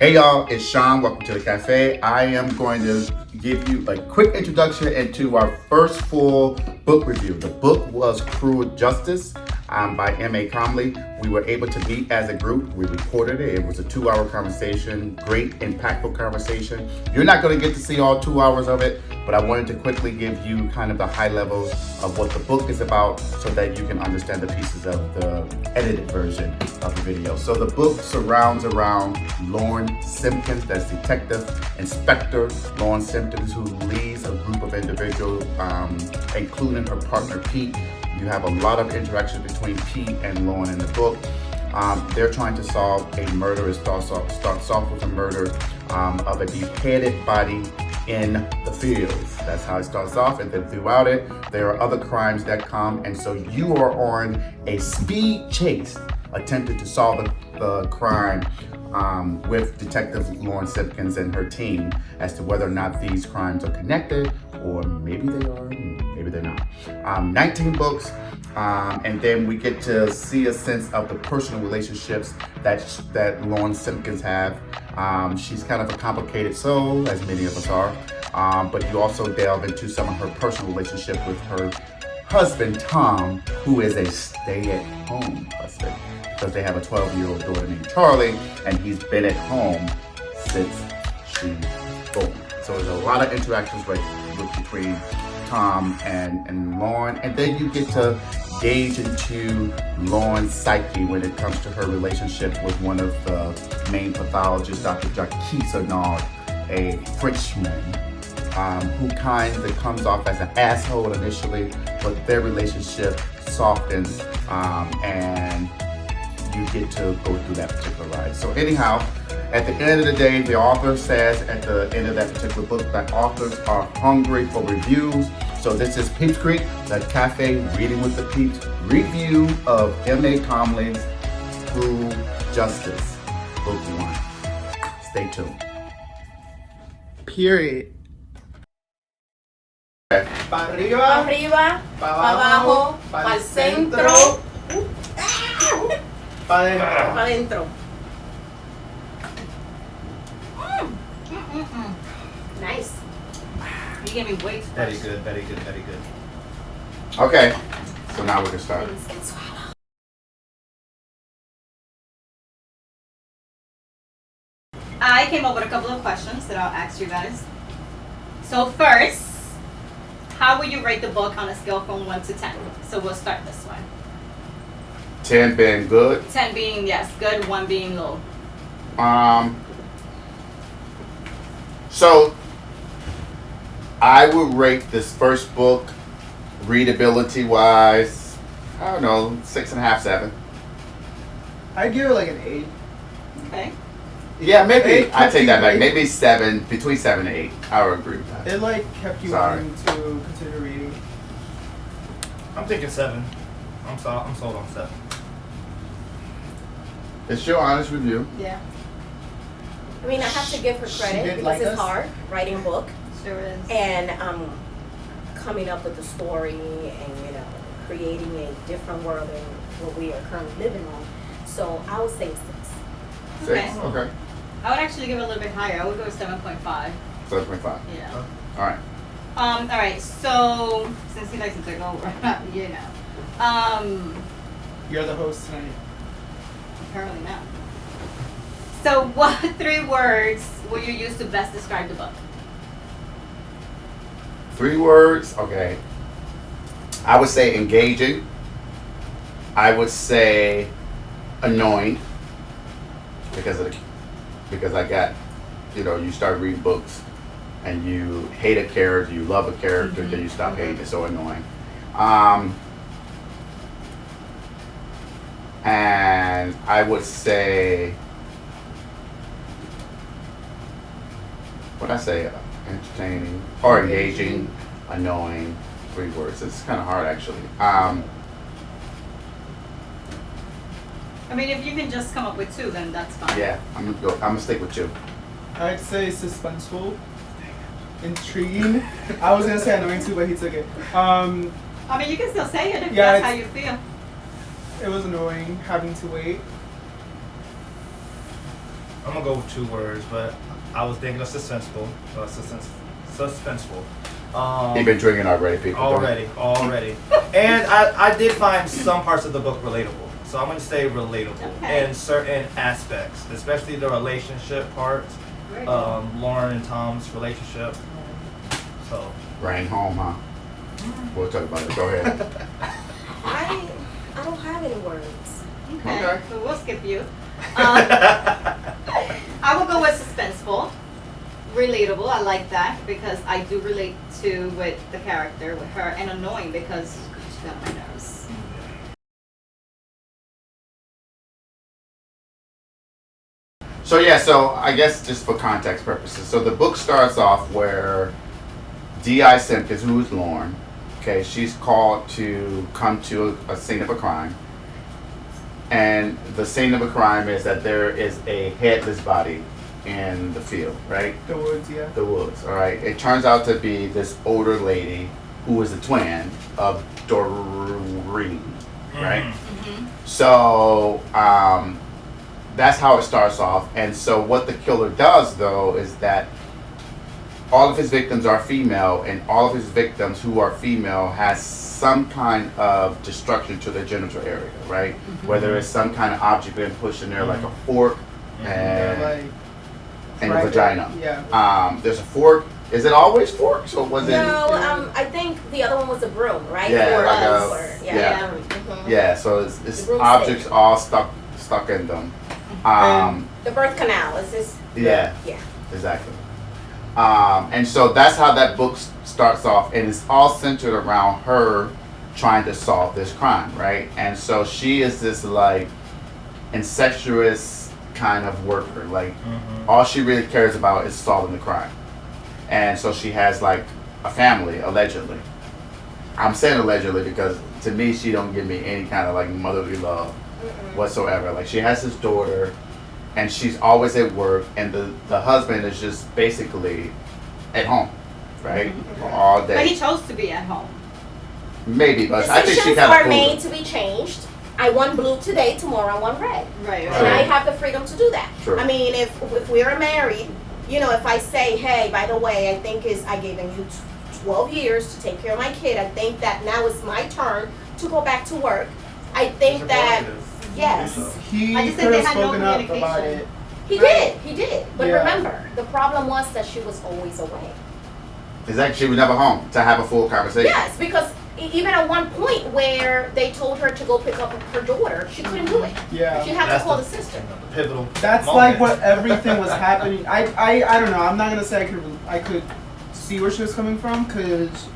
Hey y'all, it's Sean. Welcome to the cafe. I am going to give you a quick introduction into our first full book review. The book was Cruel Justice by M.A. Comley. We were able to meet as a group. We recorded it. It was a 2-hour conversation, great, impactful conversation. You're not going to get to see all 2 hours of it, but I wanted to quickly give you kind of the high levels of what the book is about so that you can understand the pieces of the edited version of the video. So the book surrounds around Lorne Simpkins, that's Detective Inspector Lorne Simpkins, who leads a group of individuals, including her partner Pete. You have a lot of interaction between Pete and Lorne in the book. They're trying to solve a murder. It starts off with a murder of a beheaded body in the fields. That's how it starts off, and then throughout it, there are other crimes that come, and so you are on a speed chase attempting to solve the crime with Detective Lorne Simpkins and her team as to whether or not these crimes are connected, or maybe they are, maybe they're not. 19 books, and then we get to see a sense of the personal relationships that Lorne Simpkins have. She's kind of a complicated soul, as many of us are, but you also delve into some of her personal relationship with her husband, Tom, who is a stay-at-home husband, because they have a 12-year-old daughter named Charlie, and he's been at home since she was born. So there's a lot of interactions between Tom and Lorne, and then you get to gauge into Lorne's psyche when it comes to her relationship with one of the main pathologists, Dr. Jacques Arnaud, a Frenchman, who kind of comes off as an asshole initially, but their relationship softens, and you get to go through that particular ride. So anyhow, at the end of the day, the author says at the end of that particular book that authors are hungry for reviews. So this is Peeps Creek, the cafe reading with the Peeps review of M.A. Comley's Cruel Justice, Book 1. Stay tuned. Period. Pa arriba, pa abajo, pa el centro, Pa dentro. pa adentro. Nice. You gave me way too much. Very good, very good, very good. Okay, so now we can start. I came up with a couple of questions that I'll ask you guys. So first, how would you rate the book on a scale from 1 to 10? So we'll start this one. 10 being good. 10 being yes, good, 1 being low. So I would rate this first book, readability wise, I don't know, 6.5, 7. I'd give it like an 8. Okay. Yeah, maybe. It I take kept that you back. reading. Maybe 7, between 7 and 8. I would agree with that. It like kept you Sorry. wanting to continue reading. I'm thinking 7. I'm sold on 7. It's your honest review. Yeah. I mean, I have to give her She credit did because like it's us. hard writing a book Sure is. and coming up with the story and creating a different world than what we are currently living on. So I would say 6. 6? Okay. Okay. I would actually give it a little bit higher. I would go with 7.5. 7.5. Yeah. All right. All right. So since he likes to take over, You're the host tonight. apparently not. So what 3 words will you use to best describe the book? 3 words. Okay. I would say engaging. I would say annoying because I got, you start reading books and you hate a character, you love a character, then you stop hating. It's so annoying. And I would say, what'd I say? Entertaining or engaging, annoying. 3 words. It's kind of hard actually. I mean, if you can just come up with 2, then that's fine. Yeah, I'm gonna stick with 2. I'd say suspenseful, intriguing. I was gonna say annoying too, but he took it. I mean, you can still say it if Yeah, that's how you it's- feel. It was annoying having to wait. I'm gonna go with 2 words, but I was thinking of suspenseful. Suspenseful. You've been drinking already, people. Already. And I did find some parts of the book relatable. So I'm gonna say relatable Okay. in certain aspects, especially the relationship part. Very good. Lauren and Tom's relationship. So Rain home, huh? We'll talk about it. Go ahead. I don't have any words. Okay. Okay. So we'll skip you. I will go with suspenseful. Relatable. I like that because I do relate to with the character, with her, and annoying because she got on my nerves. So yeah, so I guess just for context purposes, so the book starts off where D.I. Simpkins, who is Lorne, okay, she's called to come to a scene of a crime, and the scene of a crime is that there is a headless body in the field, right? The woods, yeah. The woods, all right. It turns out to be this older lady who is a twin of Doreen, right? Mm-hmm. So that's how it starts off. And so what the killer does, though, is that all of his victims are female, and all of his victims who are female has some kind of destruction to their genital area, right? Whether it's some kind of object being pushed in there, like a fork They're and, like and the right vagina. there. Yeah. There's a fork. Is it always forks, or was it? No, I think the other one was a broom, right? Yeah, Or like a- a- or- yeah. Mhm. Yeah, so it's The broomstick. objects all stuck in them. The birth canal is this. Yeah. Yeah. Exactly. And so that's how that book starts off, and it's all centered around her trying to solve this crime, right? And so she is this like incestuous kind of worker. Like all she really cares about is solving the crime. And so she has like a family, allegedly. I'm saying allegedly because to me she don't give me any kind of like motherly love whatsoever. Like she has this daughter, and she's always at work, and the husband is just basically at home, right? All But he day. chose to be at home. Maybe, but I think she Decisions kind are of made to be changed. I want blue today, tomorrow I want red. Right. And I have the freedom to do that. True. I mean, if we are married, you know, if I say, hey, by the way, I think I gave you 12 years to take care of my kid. I think that now is my turn to go back to work. I think that, yes, He I just said could they have had no spoken up about communication. it. he did. But Yeah. remember, the problem was that she was always away. exactly. She was never home to have a full conversation. Yes, because even at one point where they told her to go pick up her daughter, she couldn't do it. Yeah. She had to call the sister. The pivotal. That's moment. like what everything was happening. I don't know. I'm not gonna say I could see where she was coming from because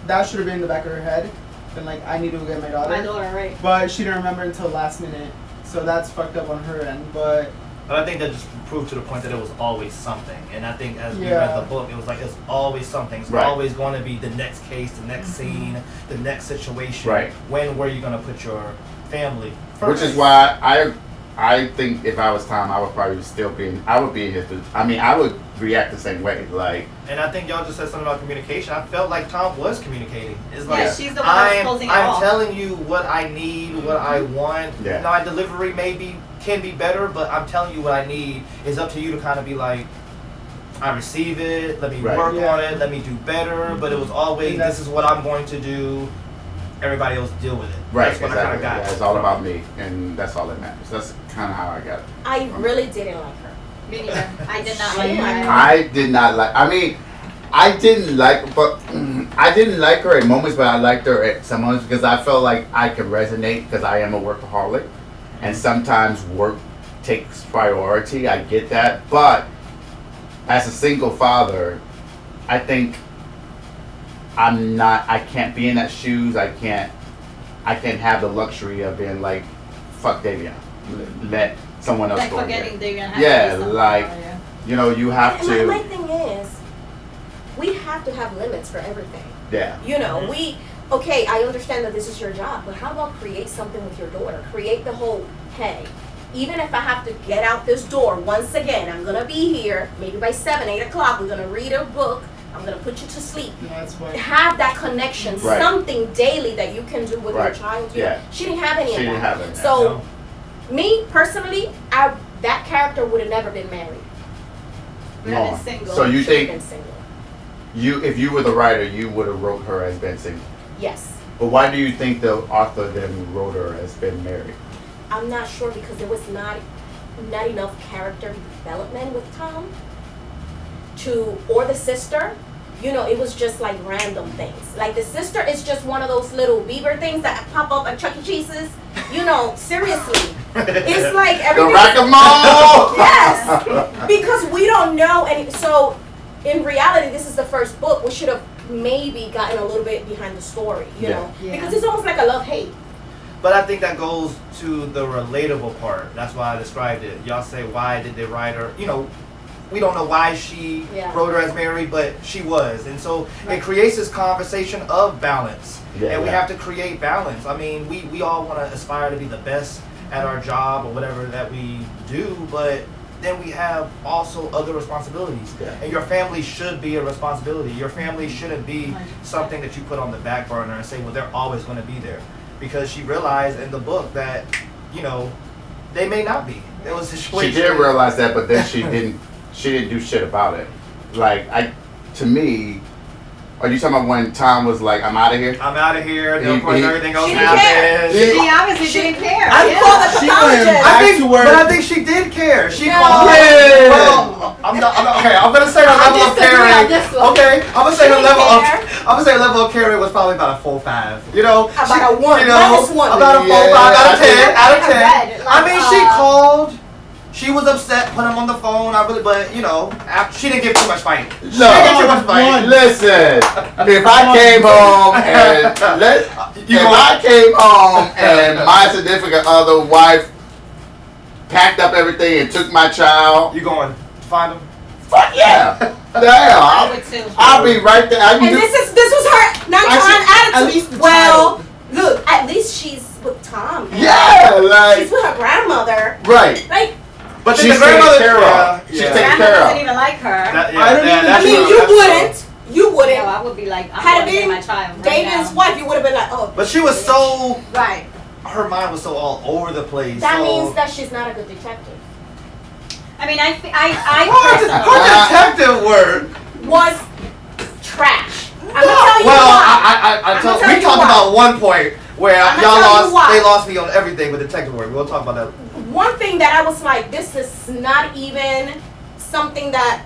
that should have been in the back of her head. Been like, I need to go get my daughter. My daughter, right. But she didn't remember until last minute. So that's fucked up on her end. But But I think that just proved to the point that it was always something. And I think as we Yeah. read the book, it was like it's always something. It's Right. always going to be the next case, the next scene, the next situation. Right. When were you going to put your family Which first? is why I think if I was Tom, I would probably still be in his. I mean, I would react the same way. Like, And I think y'all just said something about communication. I felt like Tom was communicating. It's like Yeah, she's the one that's I'm closing it off. telling you what I need, what I want. Yeah. My delivery can be better, but I'm telling you what I need. It's up to you to kind of be like, I receive it. Let me Right. work Yeah. on it. Let me do better. But it was always, And this is what I'm going to do. Everybody else deal with it. right, That's what exactly. I kind of got. Yeah, it's all about me, and that's all that matters. That's kind of how I got it. I really didn't like her. Me neither. I did not She- like her. I did not like. I mean, I didn't like, but I didn't like her at moments, but I liked her at some moments because I felt like I could resonate because I am a workaholic, and sometimes work takes priority. I get that, but as a single father, I think I'm not. I can't be in that shoes. I can't have the luxury of being like, fuck Davion. Let someone else Like go. forgetting they're gonna have Yeah, to do something like- about it. You know, you have And to. my thing is, we have to have limits for everything. Yeah. You know, okay, I understand that this is your job, but how about create something with your daughter? Create the whole, hey, even if I have to get out this door, once again, I'm gonna be here, maybe by 7, 8 o'clock, we're gonna read a book, I'm gonna put you to sleep. that's what. Have that connection, Right. something daily that you can do with your Right. child. Yeah. She didn't have any She of didn't that. have any of that, So, No. me personally, I that character would have never been married. Would have been Lorne. single. So you Should have think been single. if you were the writer, you would have wrote her as been single? Yes. But why do you think the author then wrote her as been married? I'm not sure because there was not enough character development with Tom or the sister. You know, it was just like random things. Like the sister is just one of those little beaver things that pop up at Chuck E. Cheese's. You know, seriously. It's like The everything. Rack-a-mole! Yes, because we don't know, and so in reality, this is the first book. We should have maybe gotten a little bit behind the story, you know, Yeah. because it's almost like a love-hate. But I think that goes to the relatable part. That's why I described it. Y'all say, why did they write her? You know, we don't know why she Yeah. wrote her as married, but she was. And so it creates this conversation of balance. Yeah, and we yeah. have to create balance. I mean, we all want to aspire to be the best at our job or whatever that we do, but then we have also other responsibilities. Yeah. And your family should be a responsibility. Your family shouldn't be something that you put on the back burner and say, well, they're always going to be there. Because she realized in the book that, you know, they may not be. There was a situation. She did realize that, but then she didn't do shit about it. Like, to me, are you talking about when Tom was like, I'm out of here? I'm out of here. Then of course He- everything else She didn't happened. She obviously didn't care. I yeah. call the She pathologist. went I think, back to work. but I think she did care. She No. called. Yeah. Well, okay. I'm gonna say her I level of disagree on caring. this one. Okay, I'm gonna say She her didn't level of. care. I'm gonna say her level of caring was probably about a 4.5. You know, About a 1, You know, minus 1. about a 4.5 Yeah, out I of think- 10. Out of 10. Red, I mean, she like, called. She was upset. Put him on the phone. But you know, she didn't give too much fight. She No. didn't give too much fight. Listen, if I came home and my significant other wife packed up everything and took my child, You going to find him? fuck yeah. Damn, I would too. I'll be right there. And this was her nonchalant At attitude. least the Well, look, at least she's with Tom. Yeah, She's like, with her grandmother. right. Like, But then She's the grandmother. taken care of. Yeah, She's yeah. taken Grandma care doesn't of. even like her. That- yeah, I don't yeah, even- that's I mean, true, you that's true. wouldn't. You wouldn't. No, I would be like, I'm Had going it to get been my child right David's now. wife, you would have been like, oh. But she was so. Right. Her mind was so all over the place. That so, means that she's not a good detective. I mean, I Her personally. detective work. Was trash. I'm gonna tell you Well, why. I I'm told, gonna tell we you talked why. about one point where I'm gonna y'all tell you lost. why. They lost me on everything with detective work. We'll talk about that. One thing that I was like, this is not even something that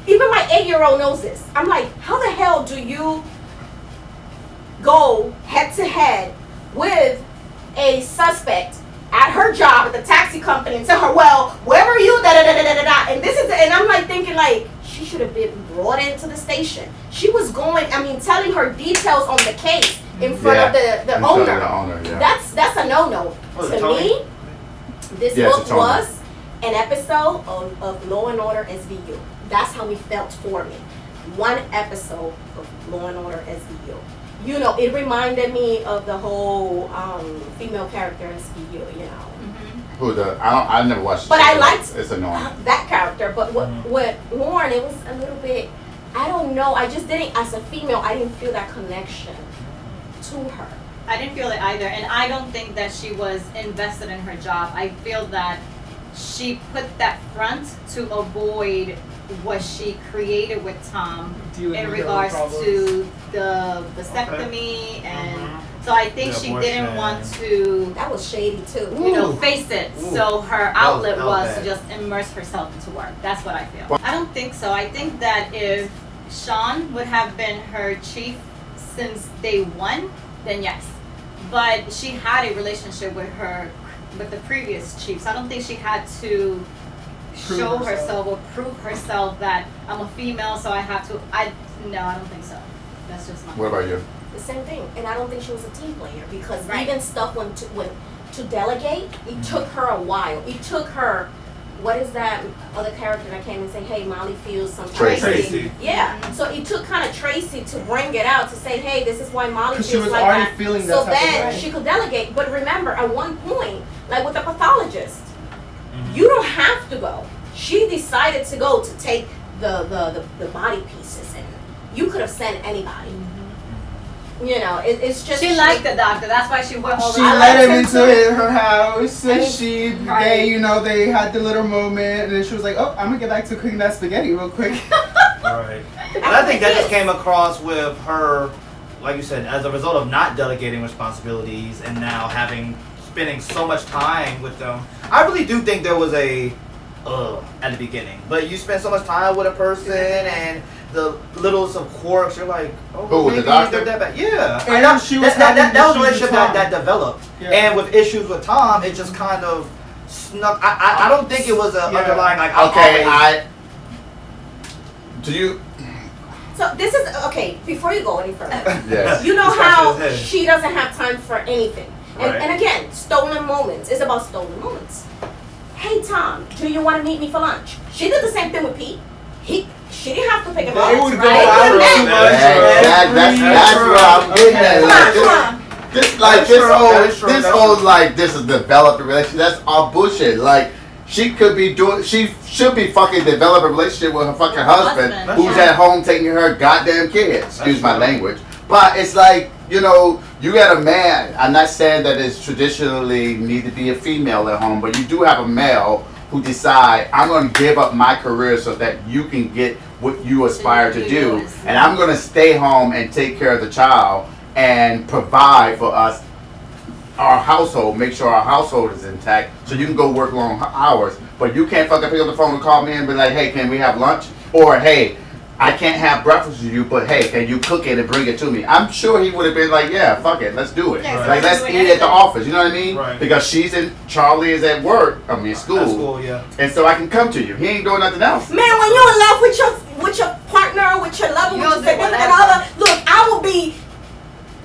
even my 8-year-old knows this. I'm like, how the hell do you go head to head with a suspect at her job at the taxi company and tell her, well, where were you? Da da da da da da. And this is, and I'm like thinking like she should have been brought into the station. She was going, I mean, telling her details on the case in front of the In front of owner. the owner, yeah. That's a no-no. Was To it Tony? me, this Yes, book it's Tony. was an episode of Law and Order SVU. That's how it felt for me. One episode of Law and Order SVU. You know, it reminded me of the whole female character in SVU, you know. Who I never watched. But the I show. liked It's annoying. that character. But with Lorne, it was a little bit, I don't know. I just didn't, as a female, I didn't feel that connection to her. I didn't feel it either, and I don't think that she was invested in her job. I feel that she put that front to avoid what she created with Tom Dealing in with her own regards problems. to the vasectomy, and so I think The she didn't abortion. want to, That was shady too. you know, Ooh. face it. Ooh. So her was- outlet that was was to bad. just immerse herself into work. That's what I feel. I don't think so. I think that if Sean would have been her chief since day one, then yes. But she had a relationship with the previous chiefs. I don't think she had to Prove show herself. herself or prove herself that I'm a female, so I have to. No, I don't think so. That's just not. What about you? The same thing, and I don't think she was a team player because Right. even stuff when to delegate, it took her a while. It took her, what is that other character that came and say, hey, Molly feels sometimes. Tracy. Yeah, so it took kind of Tracy to bring it out to say, hey, this is why Molly 'Cause feels she was like already that. feeling so that type of then way. she could delegate. But remember, at one point, like with the pathologist, you don't have to go. She decided to go to take the body pieces, and you could have sent anybody. You know, it's just She liked the doctor. That's why she went over. She I let like him him into too. her house. And And right. they, you know, they had the little moment, and then she was like, "Oh, I'm gonna get back to cooking that spaghetti real quick." Right. And I think that just came across with her, like you said, as a result of not delegating responsibilities and now spending so much time with them. I really do think there was a at the beginning, but you spend so much time with a person and the littlest of quirks, you're like, oh, Who, with the maybe doctor? they're that bad. Yeah. And she was that having was a issues relationship with Tom. that developed. Yeah. And with issues with Tom, it just kind of snuck. I don't think it was an Yeah. underlying like. Okay, do you? So this is okay. Before you go any further, Yes. you know Scratch how his head. she doesn't have time for anything, Right. and again, stolen moments. It's about stolen moments. Hey Tom, do you want to meet me for lunch? She did the same thing with Pete. She didn't have to pick him up. They would go right? out They too could've much. That's where I'm getting at. met. Like, Come on. this like That's this true, whole that is true, this that's whole true. like this is developed relationship. That's all bullshit. Like she could be doing. She should be fucking developing a relationship with her fucking husband, Husband, who's yeah. at home taking care of her goddamn kids. Excuse my true. language. But it's like, you know, you got a man. I'm not saying that it's traditionally need to be a female at home, but you do have a male who decide, I'm going to give up my career so that you can get what you aspire to do, Yes. and I'm going to stay home and take care of the child and provide for us, our household, make sure our household is intact, so you can go work long hours, but you can't fucking pick up the phone and call me and be like, hey, can we have lunch? Or, hey, I can't have breakfast with you, but hey, can you cook it and bring it to me? I'm sure he would have been like, yeah, fuck it, let's do it. Yeah, Right. Like, let's doing eat at the anything. office, you know what I mean? Right. Because Charlie is at work, school, At school, yeah. and so I can come to you. He ain't doing nothing else. Man, when you're in love with your partner, with your lover, with You'll your do significant whatever. other, look, I will be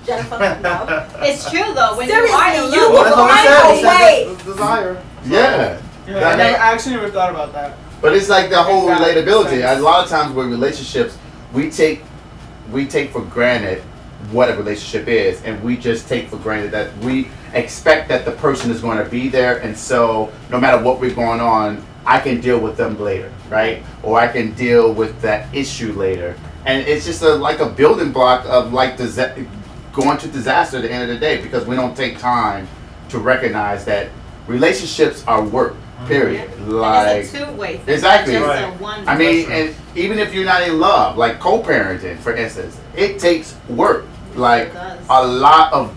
Jennifer. No. It's true though. When Seriously, you are in you love, will That's what we find said. a We said way. it's desire. Yeah. Yeah, and I actually never thought about that. But it's like the whole That makes relatability. sense. A lot of times with relationships, we take for granted what a relationship is, and we just take for granted that we expect that the person is going to be there, and so no matter what we're going on, I can deal with them later, right? Or I can deal with that issue later, and it's just like a building block of like going to disaster at the end of the day, because we don't take time to recognize that relationships are work. Period. Like. and it's a two-way thing. Exactly. Not just Right. a one. I mean, That's and even if you're not in love, like co-parenting, for instance, it takes work, like It does. a lot of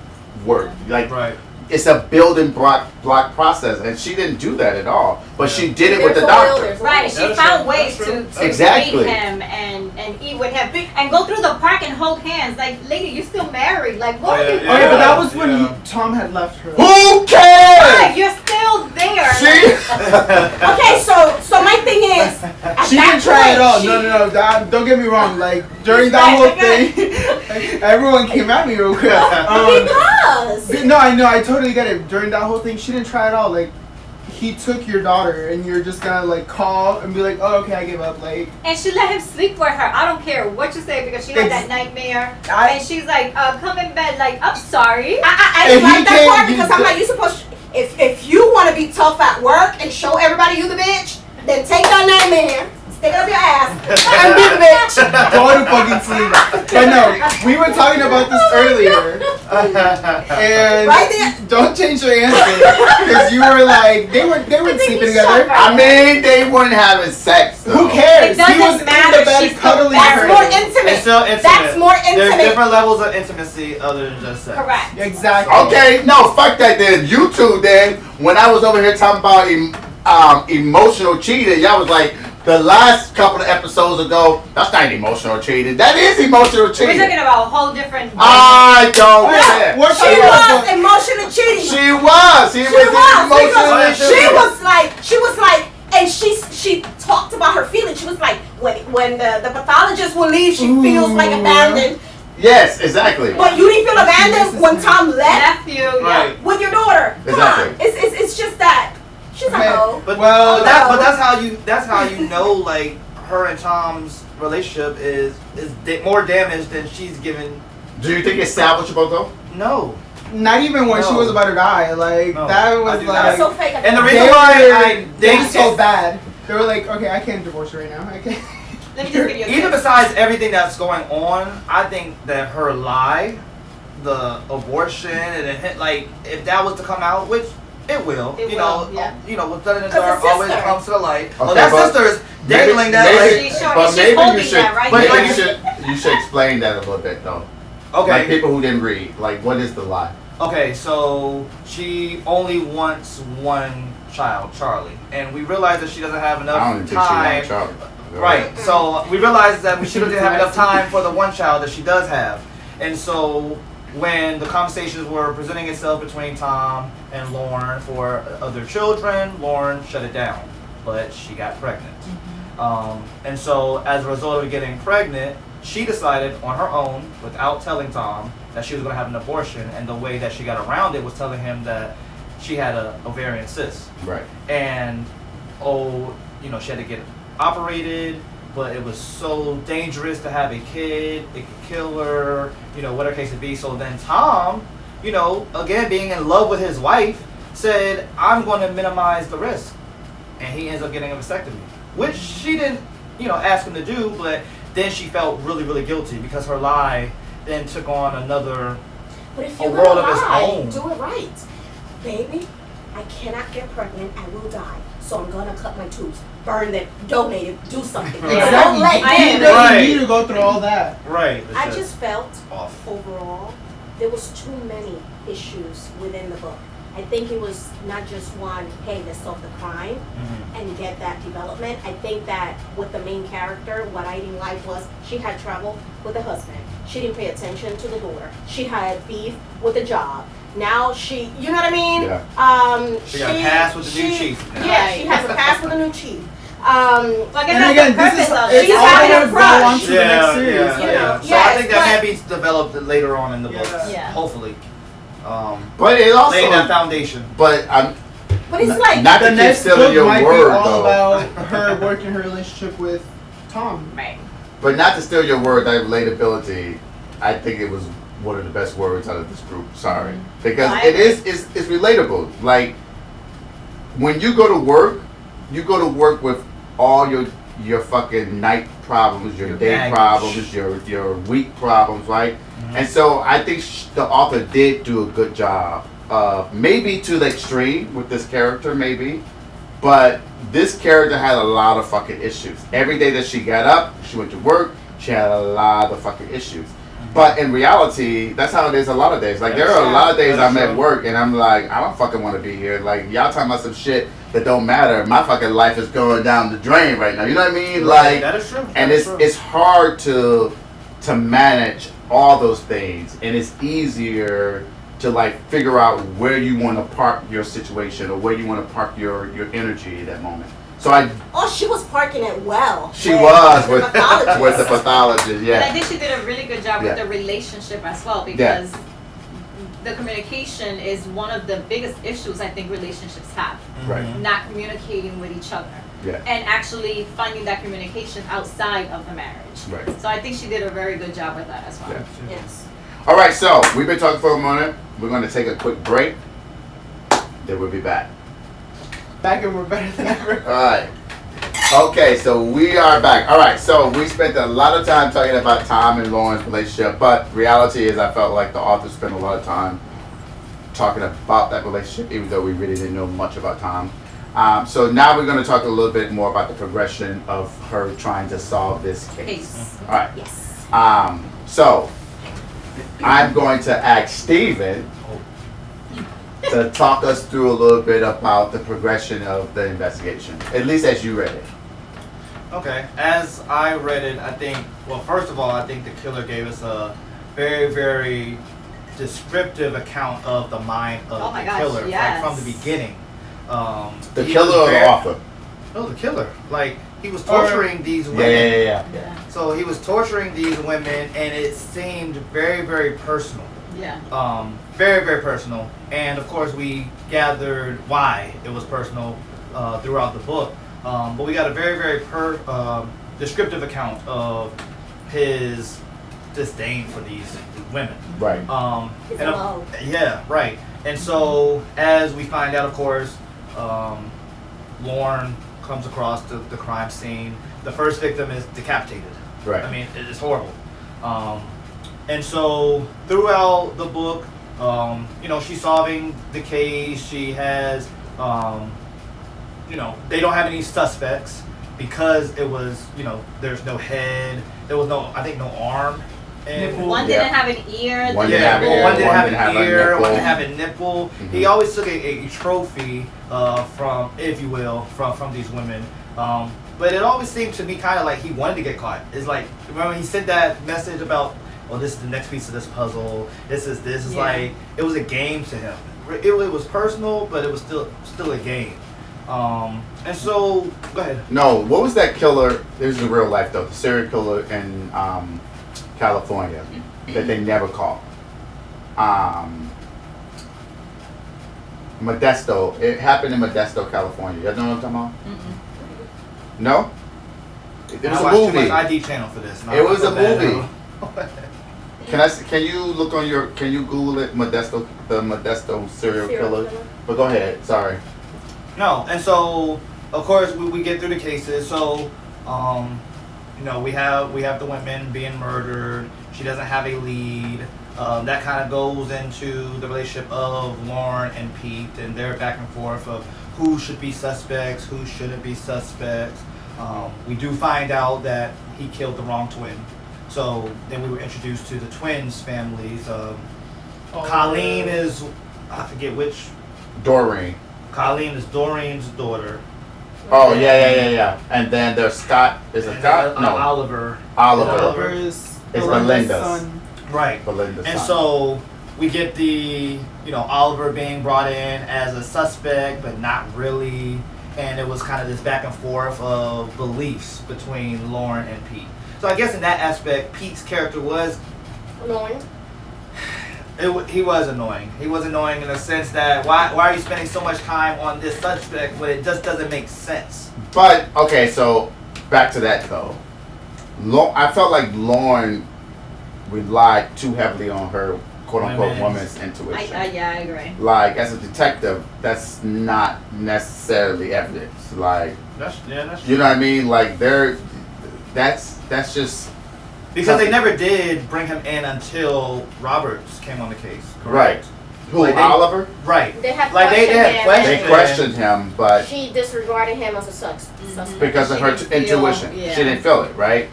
work. Like Right. it's a building block process, and she didn't do that at all. But she did it with the There's oil, doctor. there's oil. Right, she That's found true. ways That's true. to Exactly. meet him and eat with him and go through the park and hold hands. Like, lady, you're still married. Like, what are you Oh yeah, but that was when Yeah. Tom had left her. Who Right, cares? you're still there. She. Okay, so my thing is, at She that didn't try point, it all. she- No. Don't get me wrong. Like during He's that right, whole okay. thing, everyone came at me real quick. Because No, I know. I totally get it. During that whole thing, she didn't try it all. Like he took your daughter, and you're just gonna like call and be like, "Oh, okay, I give up." Like And she let him sleep with her. I don't care what you say because she had that nightmare. And she's like, come in bed. Like, I'm sorry. I And didn't he like that came- part because I'm like, you supposed to, if you want to be tough at work and show everybody you the bitch, then take that nightmare, stick it up your ass, and be the bitch. go to fucking sleep. But no, we were talking about this earlier, and Right there. don't change your answer because you were like they weren't think sleeping he's together. shocked right I mean, they weren't having sex. Who Though. cares? It doesn't He was matter, in the bed she's cuddling That's her. more intimate. It's still intimate. That's more There's intimate. different levels of intimacy other than just sex. Correct. Exactly. Okay, no, fuck that then. You two then, when I was over here talking about emotional cheating, y'all was like, the last couple of episodes ago, that's not emotional cheating. That is emotional We're cheating. talking about a whole different. I don't No, care. we're She talking about was emotionally cheating. She was. She was emotionally because she was like, and she talked about her feelings. She was like, when the pathologist will leave, she feels like abandoned. Yes, exactly. But you didn't feel abandoned when Tom left nephew. Right. with your daughter. Come Exactly. on, it's just that she's a Man, hoe. But Well- that's how you know like her and Tom's relationship is more damaged than she's given. Do you think it's salvageable though? No. not even when she No. was about to die. Like No, that I was do That like was so fake. And the they reason why were, I they think were so it's- bad. They were like, okay, I can't divorce you right now. I can't. Let me just give you a Even tip. besides everything that's going on, I think that her lie the abortion and it hit, like if that was to come out, which it will, It you will, know, yeah. you know, what's done in the 'Cause dark the always sister. comes to the light. Oh, Okay, that but sister is dangling that. maybe, She's showing- but she's maybe you holding should, that right maybe now. you should explain that a little bit though. Okay. Like people who didn't read, like what is the lie? Okay, so she only wants one child, Charlie, and we realize that she doesn't have I don't enough even think she time. wanted Charlie. Right. So we realized that she didn't have enough time for the one child that she does have, and so when the conversations were presenting itself between Tom and Lorne for other children, Lorne shut it down, but she got pregnant. And so as a result of getting pregnant, she decided on her own, without telling Tom, that she was going to have an abortion, and the way that she got around it was telling him that she had a ovarian cyst. Right. And she had to get operated, but it was so dangerous to have a kid, it could kill her, whatever case it be. So then Tom, again being in love with his wife, said, I'm going to minimize the risk. And he ends up getting a vasectomy, which she didn't, ask him to do, but then she felt really, really guilty because her lie then took on another But if a you're world gonna of its lie, own. do it right. Baby, I cannot get pregnant, I will die. So I'm gonna cut my tubes, burn them, donate it, do something. Right. Don't let He I doesn't Right. need to go through all that. Right. I just felt off. overall there was too many issues within the book. I think it was not just one, hey, let's solve the crime and get that development. I think that with the main character, what I didn't like was she had trouble with the husband. She didn't pay attention to the daughter. She had beef with the job. Now she, you know what I mean? Yeah. She got a pass with the new chief. Yeah, she has a pass with the new chief. Well, I guess And that's again, the purpose this is of she's it. all having a gonna go crush. on to the next series. Yeah, like- yeah. So I Yes, think that but- may be developed later on in the book. Yeah. Hopefully. But it also, Laying that foundation. but I'm But it's like not The to keep next stealing book your might word be all though. about her working her relationship with Tom. Right. But not to steal your word, that relatability, I think it was one of the best words out of this group. Sorry, because I it agree. is relatable. Like when you go to work with all your fucking night problems, your day baggage. problems, your week problems, right? And so I think the author did do a good job. Maybe to the extreme with this character, maybe. But this character had a lot of fucking issues. Every day that she got up, she went to work, she had a lot of fucking issues. But in reality, that's how it is a lot of days. Like, there are a lot of days I'm at work and I'm like, I don't fucking want to be here. Like, y'all talking about some shit that don't matter. My fucking life is going down the drain right now. You know what I mean? Like, That is true. and it's hard to manage all those things, and it's easier to like figure out where you want to park your situation or where you want to park your energy at that moment. So she was parking it well. she was the with pathologist. with the pathologist, And I yeah. think she did a really good job Yeah. with the relationship as well, because the communication is one of the biggest issues I think relationships have. Right. Not communicating with each other. Yeah. And actually finding that communication outside of the marriage. Right. So I think she did a very good job with that as well. Yeah. Yes. All right, so we've been talking for a moment. We're going to take a quick break. Then we'll be back. Back and we're better than ever. All right. Okay, so we are back. All right, so we spent a lot of time talking about Tom and Lauren's relationship, but reality is I felt like the author spent a lot of time talking about that relationship, even though we really didn't know much about Tom. So now we're going to talk a little bit more about the progression of her trying to solve this case. Case. All right. Yes. So I'm going to ask Steven to talk us through a little bit about the progression of the investigation, at least as you read it. Okay, as I read it, I think, well, first of all, I think the killer gave us a very, very descriptive account of the mind of Oh my the gosh, killer, yes. like from the beginning. The He killer was or the very- author? No, the killer. Like, he was torturing these women. Yeah. So he was torturing these women, and it seemed very, very personal. Yeah. Very, very personal. And of course, we gathered why it was personal throughout the book. But we got a very, very descriptive account of his disdain for these women. Right. His And love. yeah, right. And so, as we find out, of course, Lorne comes across the crime scene. The first victim is decapitated. Right. I mean, it is horrible. And so throughout the book, you know, she's solving the case. She has, you know, they don't have any suspects because it was, you know, there's no head. There was no, I think, no arm. And One Yeah. didn't have an ear. One the didn't have nipple. an ear, one didn't have a an ear, nipple. one didn't have a nipple. Mhm. He always took a trophy from, if you will, from these women. But it always seemed to me kind of like he wanted to get caught. It's like, remember he sent that message about, well, this is the next piece of this puzzle. This is Yeah. like, it was a game to him. It was personal, but it was still a game. And so, go ahead. No, what was that killer? This is in real life though. The serial killer in California that they never caught. Modesto. It happened in Modesto, California. You know what I'm talking about? No? It was I a watched too movie. much ID channel for this. and I It was feel a bad movie. now. Can you look on your, can you Google it, Modesto, the Modesto serial killer? But go ahead, sorry. No, and so of course we get through the cases. So, you know, we have the women being murdered. She doesn't have a lead. That kind of goes into the relationship of Lorne and Pete and their back and forth of who should be suspects, who shouldn't be suspects. We do find out that he killed the wrong twin. So then we were introduced to the twins' families. Colleen is, I forget which. Doreen. Colleen is Doreen's daughter. Oh, yeah. And then there's Scott. Is it And Scott? then, No. Oliver. Oliver. Oliver is It's Belinda's Belinda's. son. Right. Belinda's And son. so we get the, you know, Oliver being brought in as a suspect, but not really. And it was kind of this back and forth of beliefs between Lorne and Pete. So I guess in that aspect, Pete's character was, Annoying. he was annoying. He was annoying in the sense that why are you spending so much time on this suspect when it just doesn't make sense? But, okay, so back to that though. I felt like Lauren relied too heavily on her quote unquote woman's intuition. I agree. Like, as a detective, that's not necessarily evidence. Like, That's you know what I mean? Like, that's just because they never did bring him in until Roberts came on the case. right. Who, Like they- Oliver? Right. They had Like they questioned had him. questioned They questioned him, but She disregarded him as a suspect. because of She her didn't feel- intuition, yeah. she didn't feel it, right?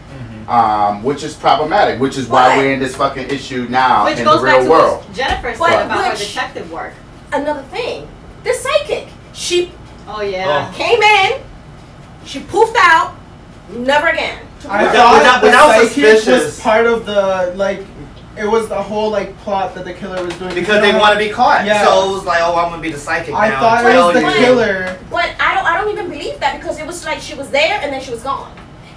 Mhm. Which is problematic. Which is why But- we're in this fucking issue now Which in goes the back real to world. what Jennifer But said about her which- detective work. Another thing, the psychic. She Oh yeah. came in, she poofed out, never again. I Without- thought without- the without psychic was suspicious. part of the, like, it was the whole, like, plot that the killer was doing. Because they want to be caught. Yeah. So it was like, oh, I'm gonna be the psychic I now. thought and it tell was the you. killer. But I don't even believe that because it was like she was there and then she was gone.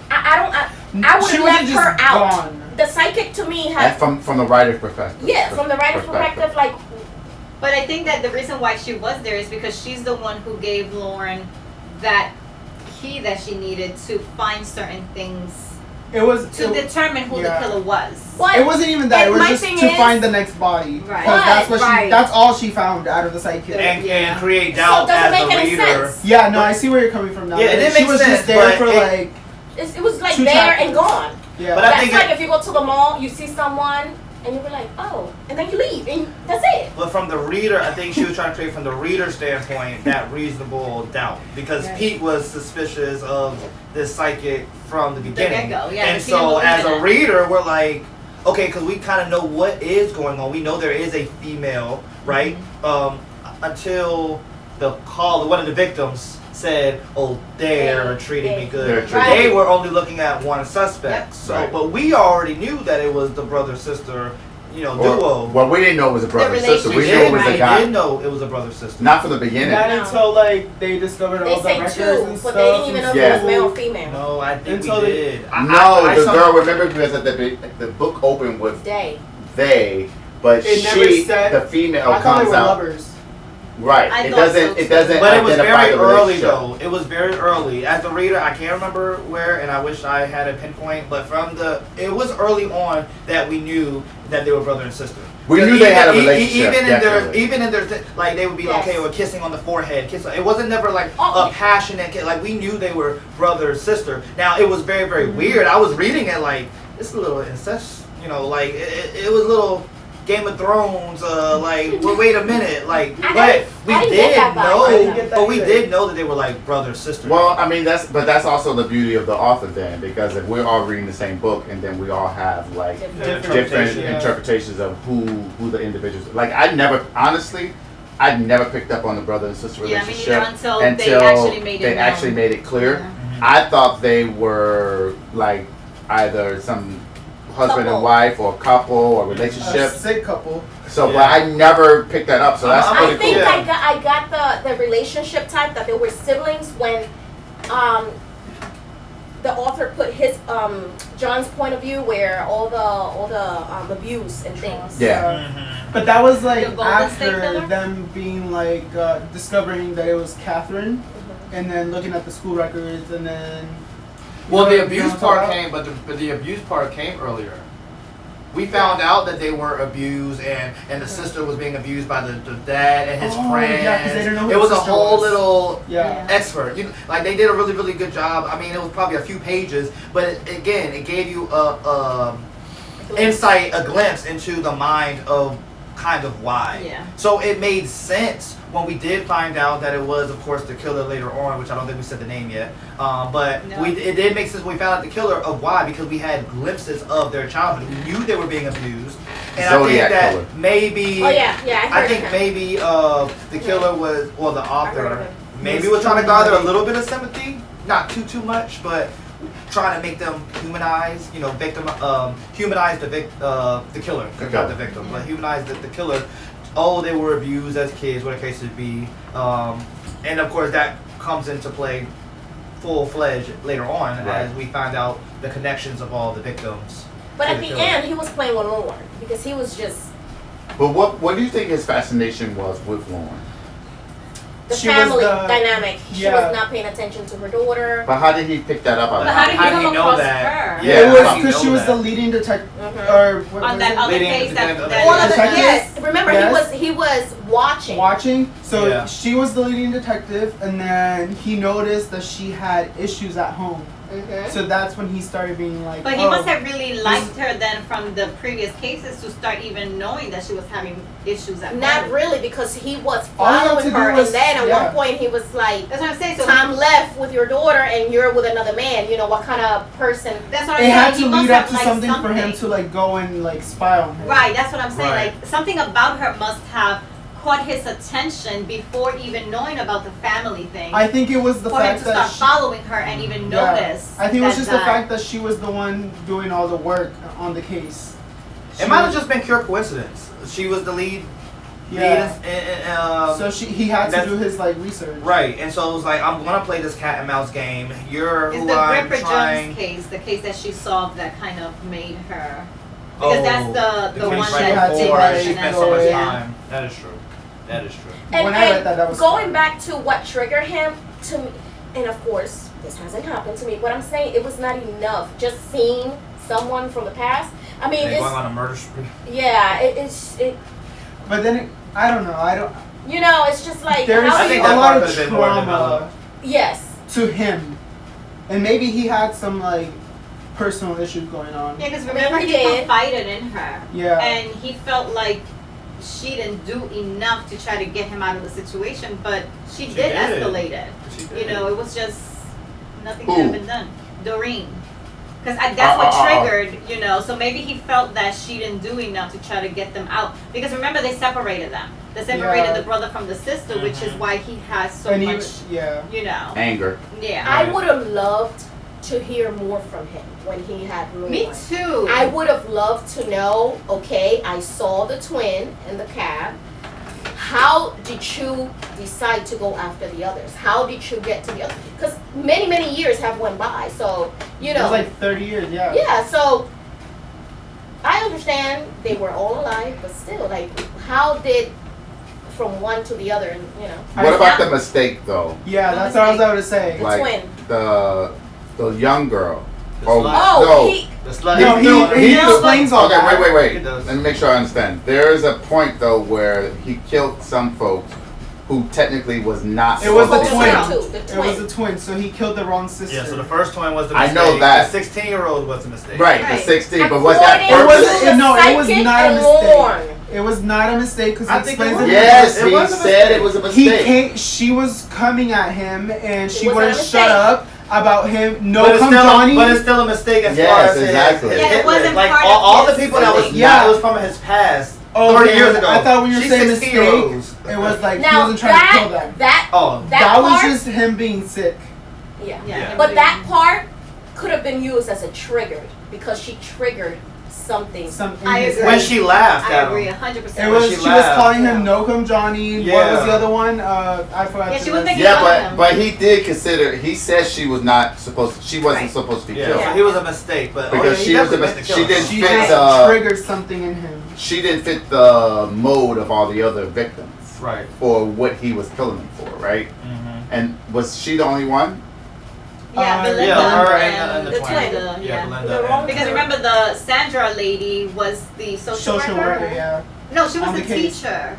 I would She have wasn't left just her out. gone. The psychic to me And had from the writer's perspective. yeah, from the writer's perspective, like But I think that the reason why she was there is because she's the one who gave Lauren that key that she needed to find certain things It was. to determine who yeah. the killer was. what It wasn't even that. And It was my just thing to is- find the next body. Right. Because that's what Right. she. That's all she found out of the psychic. And create So doubt it doesn't as make the any reader. sense. Yeah, no, I see where you're coming from now. Yeah, it didn't she make was sense, just there but for it- it was like Two there chapters. and gone. yeah. But I That's think like it- if you go to the mall, you see someone and you were like, oh, and then you leave and that's it. But from the reader, I think she was trying to create from the reader's standpoint that reasonable doubt. Because Right. Pete was suspicious of this psychic from the beginning. get-go, yeah, And he didn't so believe as in a it. reader, we're like, okay, because we kind of know what is going on. We know there is a female, right? Until the call, one of the victims said, oh, they're treating me good. They're treating- They were only looking at one suspect. Yep. So, Right. but we already knew that it was the brother-sister, duo. Well, we didn't know it was a brother and sister. We relationship, knew it was right. a We guy. did know it was a brother-sister. Not from the beginning. Not No. until like they discovered They all the say records two, and but stuff. they didn't even know if Yeah. it was male or female. No, I think Until we they- did. No, the saw- girl, remember, because the book opened with Day. they, but It never she, said- the female I thought they comes were out. lovers. Right. I It thought doesn't. so, It too. doesn't. But it was identify very the early relationship. though. It was very early. As a reader, I can't remember where, and I wish I had a pinpoint. But it was early on that we knew that they were brother and sister. We knew Because they had a even- relationship, Even in their, like they would be Yes. okay with kissing on the forehead, It wasn't never like Oh, a passionate kiss. Like we knew they were brother and sister. Now it was very very weird. I was reading it like this is a little You know, like it was a little Game of Thrones. Like, well, wait a minute, like, but we I didn't get did that vibe. I know, didn't get that but we either. did know that they were like brother sister. Well, I mean that's also the beauty of the author then, because if we're all reading the same book and then we all have like Different different yeah. interpretations of who the individuals. Like I never picked up on the brother and sister Yeah, me relationship neither, until they actually made it they known. actually made it clear. Yeah. I thought they were like either some husband Couple. and wife or couple or A relationship. sick couple. So, Yeah. but I never picked that up. So that's I pretty I think cool. Yeah. I got the relationship type that they were siblings when the author put his John's point of view where all the abuse and things. Yeah. But that was like The Golden State after Killer? them being like discovering that it was Catherine, and then looking at the school records, and then. Well, You the know abuse what I'm part talking came, but the abuse part came earlier. We found out that they were abused, and the sister was being abused by the dad and his Oh, friends. yeah, 'cause they didn't know who it the was a sister whole was. little about? Yeah. expert. Like they did a really, really good job. I mean, it was probably a few pages, but it gave you a insight, a glimpse into the mind of kind of why. Yeah. So it made sense when we did find out that it was, of course, the killer later on, which I don't think we said the name yet. But No. it did make sense when we found out the killer of why, because we had glimpses of their childhood. We knew they were being abused, and Zodiac I think that killer. maybe. Oh yeah, I I heard think of him. maybe the killer was, or the heard of author, him. maybe was trying to gather a little bit of sympathy, not too much, but trying to make them humanize, humanize the killer, not the victim, but humanize the killer. Oh, they were abused as kids, what the case would be, and of course that comes into play full-fledged later on Right. as we find out the connections of all the victims. But to at the killer. end, he was playing with Lorne because he was just But what do you think his fascination was with Lorne? the She was family the- dynamic. She yeah. was not paying attention to her daughter. But how did he pick that up? But how did How he do you come know across that? her? Yeah, It how was do you because she know was that? the leading detective, Mhm. or what On was that it? other Leading case that, detective. that All of the, Detective? yes, remember Yes. he was watching. Watching. So Yeah. she was the leading detective, and then he noticed that she had issues at home. Mhm. So that's when he started being like, But he oh, must have really liked her then from the previous cases to start even knowing that she was having issues at Not home. really, because he was All he had to following do her, was- and then at yeah. one point he was like, That's what I'm saying. So "Tom left with your daughter, and you're with another man. You know what kind of person?" that's what I'm It saying. had He to must lead up have to liked something for him to like go and like spy on her. Right, that's what I'm saying. Right. Like something about her must have caught his attention before even knowing about the family thing. I think it was the for him fact to that start she, following her and even yeah. notice. I think it was just the that- fact that she was the one doing all the work on the case. It might have just been pure coincidence. She was the lead. Yeah. lead, So he had to that's- do his like research. right, and so it was like, I'm gonna play this cat and mouse game. You're It's who the I'm Ripper trying. Jones case, the case that she solved that kind of made her. Because Oh, that's the one case right that before, did right, that. she and spent that's- so much yeah. time. That is true. That is true. And, When I read and that was going fun. back to what triggered him, to me, and of course this hasn't happened to me, but I'm saying it was not enough just seeing someone from the past. I mean, And it's going on a murder spree. yeah, But then I don't know. I don't. you know, it's just like There's how I do think you, that a part lot of could've been more trauma developed. yes. to him, and maybe he had some like personal issues going on. Yeah, because I mean, remember he he did. confided in her. Yeah. And he felt like she didn't do enough to try to get him out of the situation, but she did did. escalate it. She You did. know, it was just nothing Who? could have been done. Doreen. Because that's what triggered, you know, so maybe he felt that she didn't do enough to try to get them out. Because remember, they separated them. They separated Yeah. the brother from the sister, which is why he has so And he, much, yeah. you know. Anger. Yeah. I would have loved to hear more from him when he had Lorne. Me too. I would have loved to know, okay, I saw the twin in the cab. How did you decide to go after the others? How did you get to the others? Because many, many years have went by. So, you It was know. like 30 years. Yeah. Yeah, so I understand they were all alive, but still, like, how did from one to the other, and you know, What about the mistake though? Yeah, that's what I was about to say. the Like twin. the young girl. The Oh, slut. Oh, no. he, The slut. No, he No, explains all Okay, that. wait. It does. Let me make sure I understand. There is a point though where he killed some folks who technically was not. It was the supposed to be twin. killed. The It was twin. a twin, so he killed the wrong sister. Yeah, so the first twin was the I mistake. know that. The 16-year-old was the mistake. Right, the Right. 16, but was that According It was purpose? to no, it was psychic not a and mistake. Lorne. It was not a mistake because I he think explains it it. was. Yes, It he was a said mistake. it was a He mistake. came. She was coming at him, and she was wouldn't a shut mistake. up about him. No, But it's, come still, Johnny. but it's still a mistake as Yes, far as his- exactly. his Yeah, it hit wasn't list. Like part all of the his people that was Yeah. it was from his past. Oh, 30 yeah, years ago. I thought when you were She's saying 16 mistake, years old. it was like he Now wasn't trying to kill them. that Oh. That was part, just him being sick. yeah. Yeah. But that part could have been used as a trigger because she triggered something. I agree. When she laughed I at agree him. 100%. It was she she was laughed. calling him Yeah. No Come Johnny. What Yeah. was the other one? I forgot. Yeah, the she was rest. making Yeah, fun of him. but he did consider. He said she was not supposed. She wasn't Right. supposed to be Yeah, killed. so he was a mistake, but Because he she was definitely the meant mis- to she kill him. didn't She fit just triggered something in him. She didn't fit the mode of all the other victims Right. for what he was killing them for, right? Mm-hmm. And was she the only one? Yeah, Belinda Yeah, her and and the the twin. twin. Belinda, Yeah, yeah. Belinda. The wrong- and- Because remember the Sandra lady was the social Social worker? worker, yeah. No, she was On the the case. teacher.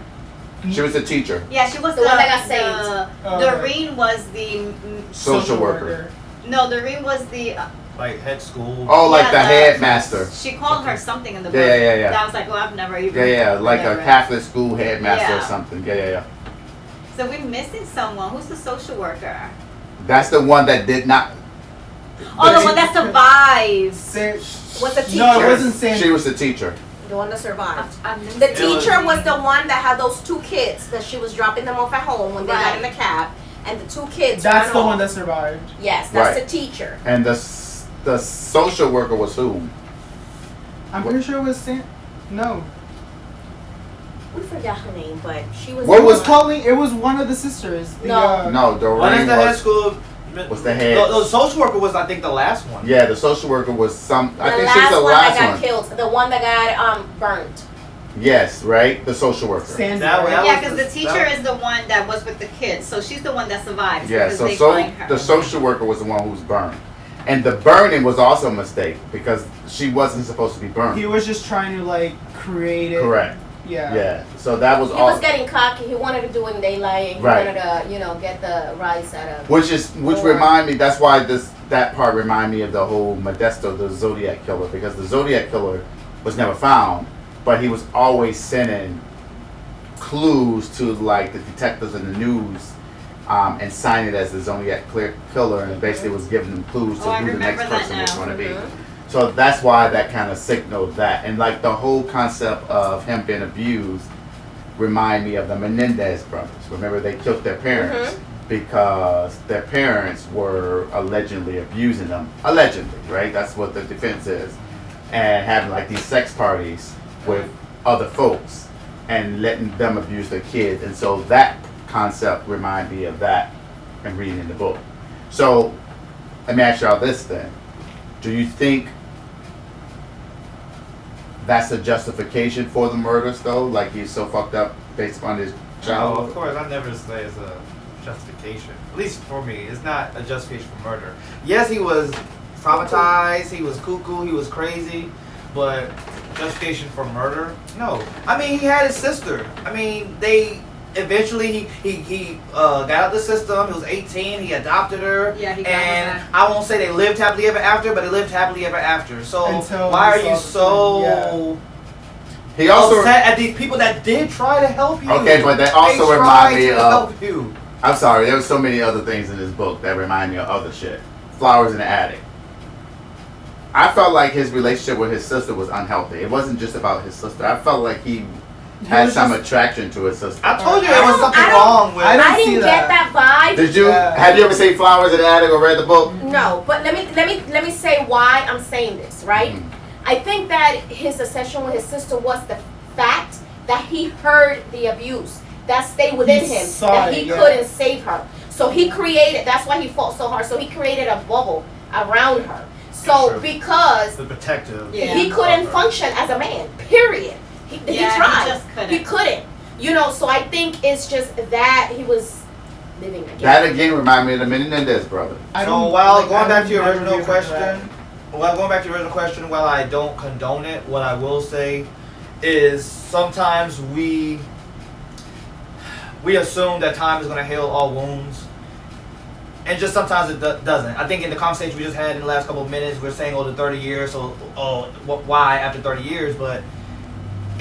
She was a teacher, Yeah, she was The one that got saved. Oh, Doreen was the social worker. no, Doreen was the Like head school. Oh, like Yeah, the the- headmaster. she called her something in the book. Yeah, yeah, yeah. That I was like, oh, I've never even. Yeah, yeah, like a never read. Catholic school headmaster or Yeah. something. Yeah, yeah, yeah. So we're missing someone. Who's the social worker? That's the one that did not. Oh, the one that survives. Was the teacher. No, it wasn't Sandy. She was the teacher. The one that survived. I'm The missing- teacher was the one that had those two kids that she was dropping them off at home when they got Right. in the cab, and the two kids. That's ran the off. one that survived. Yes, that's Right. the teacher. And the social worker was who? I'm pretty sure it was Sandy. No. We forgot her name, but she was. What It was was- calling. It was one of the sisters. The, No. No, One is Doreen the head was. school. Was the head. The social worker was, I think, the last one. Yeah, the social worker was some. The I think she was last the one last that got one. killed, the one that got burnt. Yes, right. The social worker. Sandy. That way- right? Yeah, was because the the- teacher that- is the one that was with the kids, so she's the one that survives. Yeah, because so they find her. the social worker was the one who was burned, and the burning was also a mistake because she wasn't supposed to be burned. He was just trying to like create it. Correct. Yeah. Yeah. So that was He all. was getting cocky. He wanted to do it in daylight. He Right. wanted to, get the rise out of. Which Or- remind me. That's why that part remind me of the whole Modesto, the Zodiac killer, because the Zodiac killer was never found, but he was always sending clues to like the detectives in the news, and sign it as the Zodiac killer, and basically was giving them clues to Oh, I who the next remember that person was now. going to be. Mhm. So that's why that kind of signaled that, and like the whole concept of him being abused remind me of the Menendez brothers. Remember, they killed their parents because their parents were allegedly abusing them. Allegedly, right? That's what the defense is, and having like these sex parties with other folks and letting them abuse their kids, and so that concept remind me of that and reading in the book. So let me ask y'all this then: do you think that's a justification for the murders, though? Like he's so fucked up based upon his No, childhood? of course, I never say it's a justification. At least for me, it's not a justification for murder. Yes, he was traumatized, he was cuckoo, he was crazy, but justification for murder? No. I mean, he had his sister. I mean, they eventually he got out of the system. He was 18. He adopted her. Yeah, he got and her back. I won't say they lived happily ever after, but they lived happily ever after. So Until why he are you saw the so He also, upset at these people that did try to help you? Okay, but that also They remind tried me to of- help you. I'm sorry, there was so many other things in this book that remind me of other shit. Flowers in the Attic. I felt like his relationship with his sister was unhealthy. It wasn't just about his sister. I felt like he had was some just- attraction to his sister. I told you I there was don't- something I don't- wrong with. I don't I see didn't that. get that vibe. Did you? Yeah. Have you ever seen Flowers in the Attic or read the book? No, but let me say why I'm saying this, right? Mhm. I think that his obsession with his sister was the fact that he heard the abuse that stayed within He him, saw that it, he yeah. couldn't save her. So he created, that's why he fought so hard. So he created a bubble around her. So True. because The protective. Yeah. he couldn't function as a man, period. He Yeah, he tried. just couldn't. He couldn't. So I think it's just that he was living again. That again remind me of the Menendez brother. I So don't- while like, going I back to your never original read that. question, while I don't condone it, what I will say is sometimes we assume that time is going to heal all wounds. And just sometimes it doesn't. I think in the conversation we just had in the last couple of minutes, we're saying, the 30 years, so, why after 30 years? But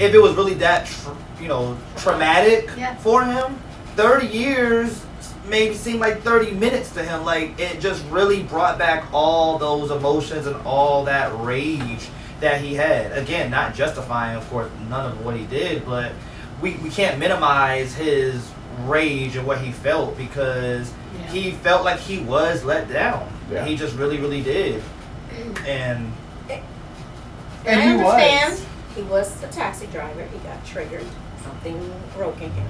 if it was really that, traumatic for him, 30 years maybe seemed like 30 minutes to him. Like, it just really brought back all those emotions and all that rage that he had. Again, not justifying, of course, none of what he did, but we can't minimize his rage and what he felt, because he felt like he was let down. Yeah. He just really, really did. And I understand. He was a taxi driver. He got triggered. Something broke in him.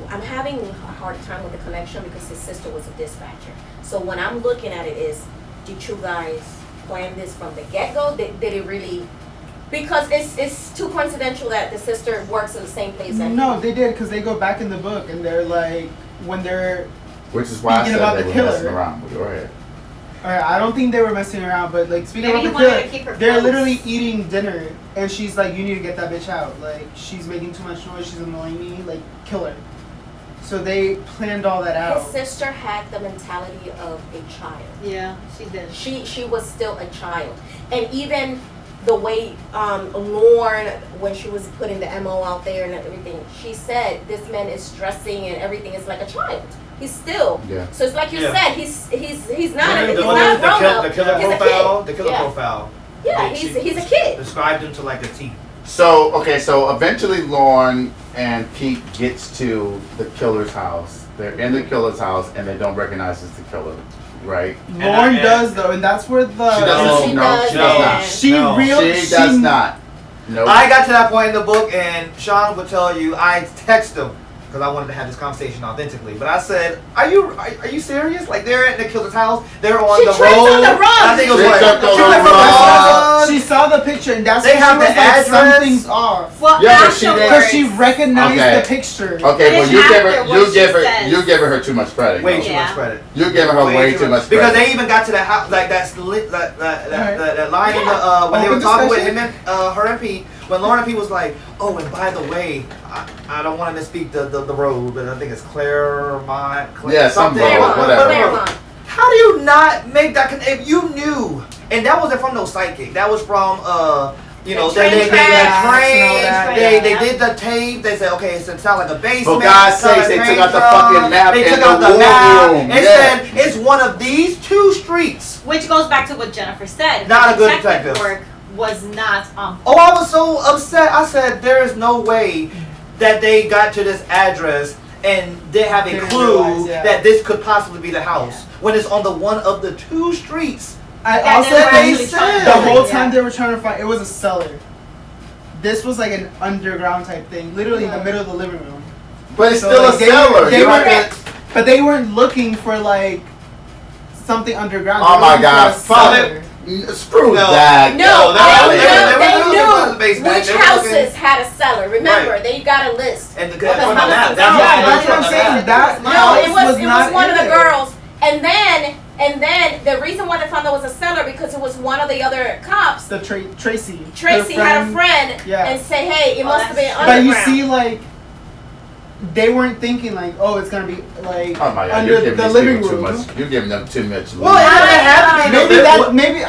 I'm having a hard time with the connection because his sister was a dispatcher. So when I'm looking at it is, did you guys plan this from the get-go? Did it really? Because it's too coincidental that the sister works in the same place. No, they did, because they go back in the book and they're like, when they're which is why I said about they the were killer. messing around. But go ahead. Alright, I don't think they were messing around, but like speaking Maybe about he the wanted to keep killer, her they're close. literally eating dinner, and she's like, "You need to get that bitch out. Like, she's making too much noise. She's annoying me. Like, kill her." So they planned all that out. His sister had the mentality of a child. Yeah, she did. She was still a child, and even the way Lorne, when she was putting the MO out there and everything, she said this man is dressing and everything is like a child. He's still. Yeah. So it's like you said, he's not he's not a grown up. The killer He's profile. The killer Yeah. profile. Yeah, he's a kid. Described him to like a T. So eventually Lorne and Pete gets to the killer's house. They're in the killer's house and they don't recognize it's the killer, right? Lauren does though, and that's where the she does not. She does not. Nope. I got to that point in the book, and Sean would tell you, I text him because I wanted to have this conversation authentically. But I said, "Are you serious? Like, they're at the killer's house. They're on the road. On the run. I think it was She like tripped on the run. She saw the picture, and that's They when have she was the like, address. something's off. Well, Yeah, but she didn't- Because she recognized the picture. Okay, well Afterwards, you're giving her too much credit. way though. too much credit. You're giving her way too much credit. Because they even got to that house, like that line in the, when they were Open talking with discussion? him and her and Pete. When Lauren and Pete was like, "Oh, and by the way, I don't want to misspeak the road, but I think it's Claremont. Yeah, some road, whatever. Claremont. How do you not make that if you knew? And that wasn't from no psychic. That was from they did the tape. They said, okay, it sounds like a basement. For God's sakes, they took out the fucking map. They and took out the war map. room. It said it's one of these two streets. Which goes back to what Jennifer said. Not Her a good detective. work was not on. Oh, I was so upset. I said, there is no way that they got to this address and they have a clue that this could possibly be the house when it's on the one of the two streets. I also they think said the whole time they were trying to find it was a cellar. This was like an underground type thing, literally in the middle of the living room. But it's So, still like, a cellar. But they weren't looking for like something underground. Oh They were my looking for God! a cellar. Screw that. They knew basement. which houses had a cellar. Remember, they got a list. And of the the from the houses. map. That's what I'm saying. That No, house it was not one of the in there. girls. And then the reason why they found out was a cellar because it was one of the other cops. The Tracy. Tracy Her had a friend Yeah. and say, hey, it must have been But underground. you see, like, they weren't thinking like, oh, it's gonna be like Oh my God! under You're giving the these living people too room. much. You're giving them too much. Well, it doesn't have to be. Maybe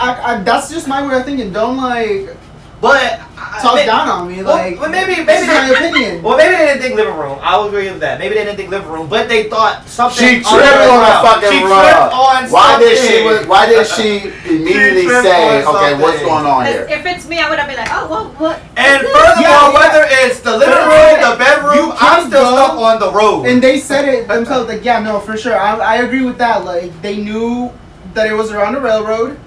that's just my way of thinking. Don't like But talk down on me. Like, well, maybe this is my opinion. Well, maybe they didn't think living room. I'll agree with that. Maybe they didn't think living room, but they thought something. She tripped on a fucking She rug. tripped on Why did something. Why did she immediately tripped say, on "Okay, what's something. going on here"? If it's me, I would have been like, oh, well, what? And furthermore, whether it's the living room, the bedroom, You I'm can still go- stuck on the road. And they said it themselves. Like, yeah, no, for sure. I agree with that. Like, they knew that it was around the railroad,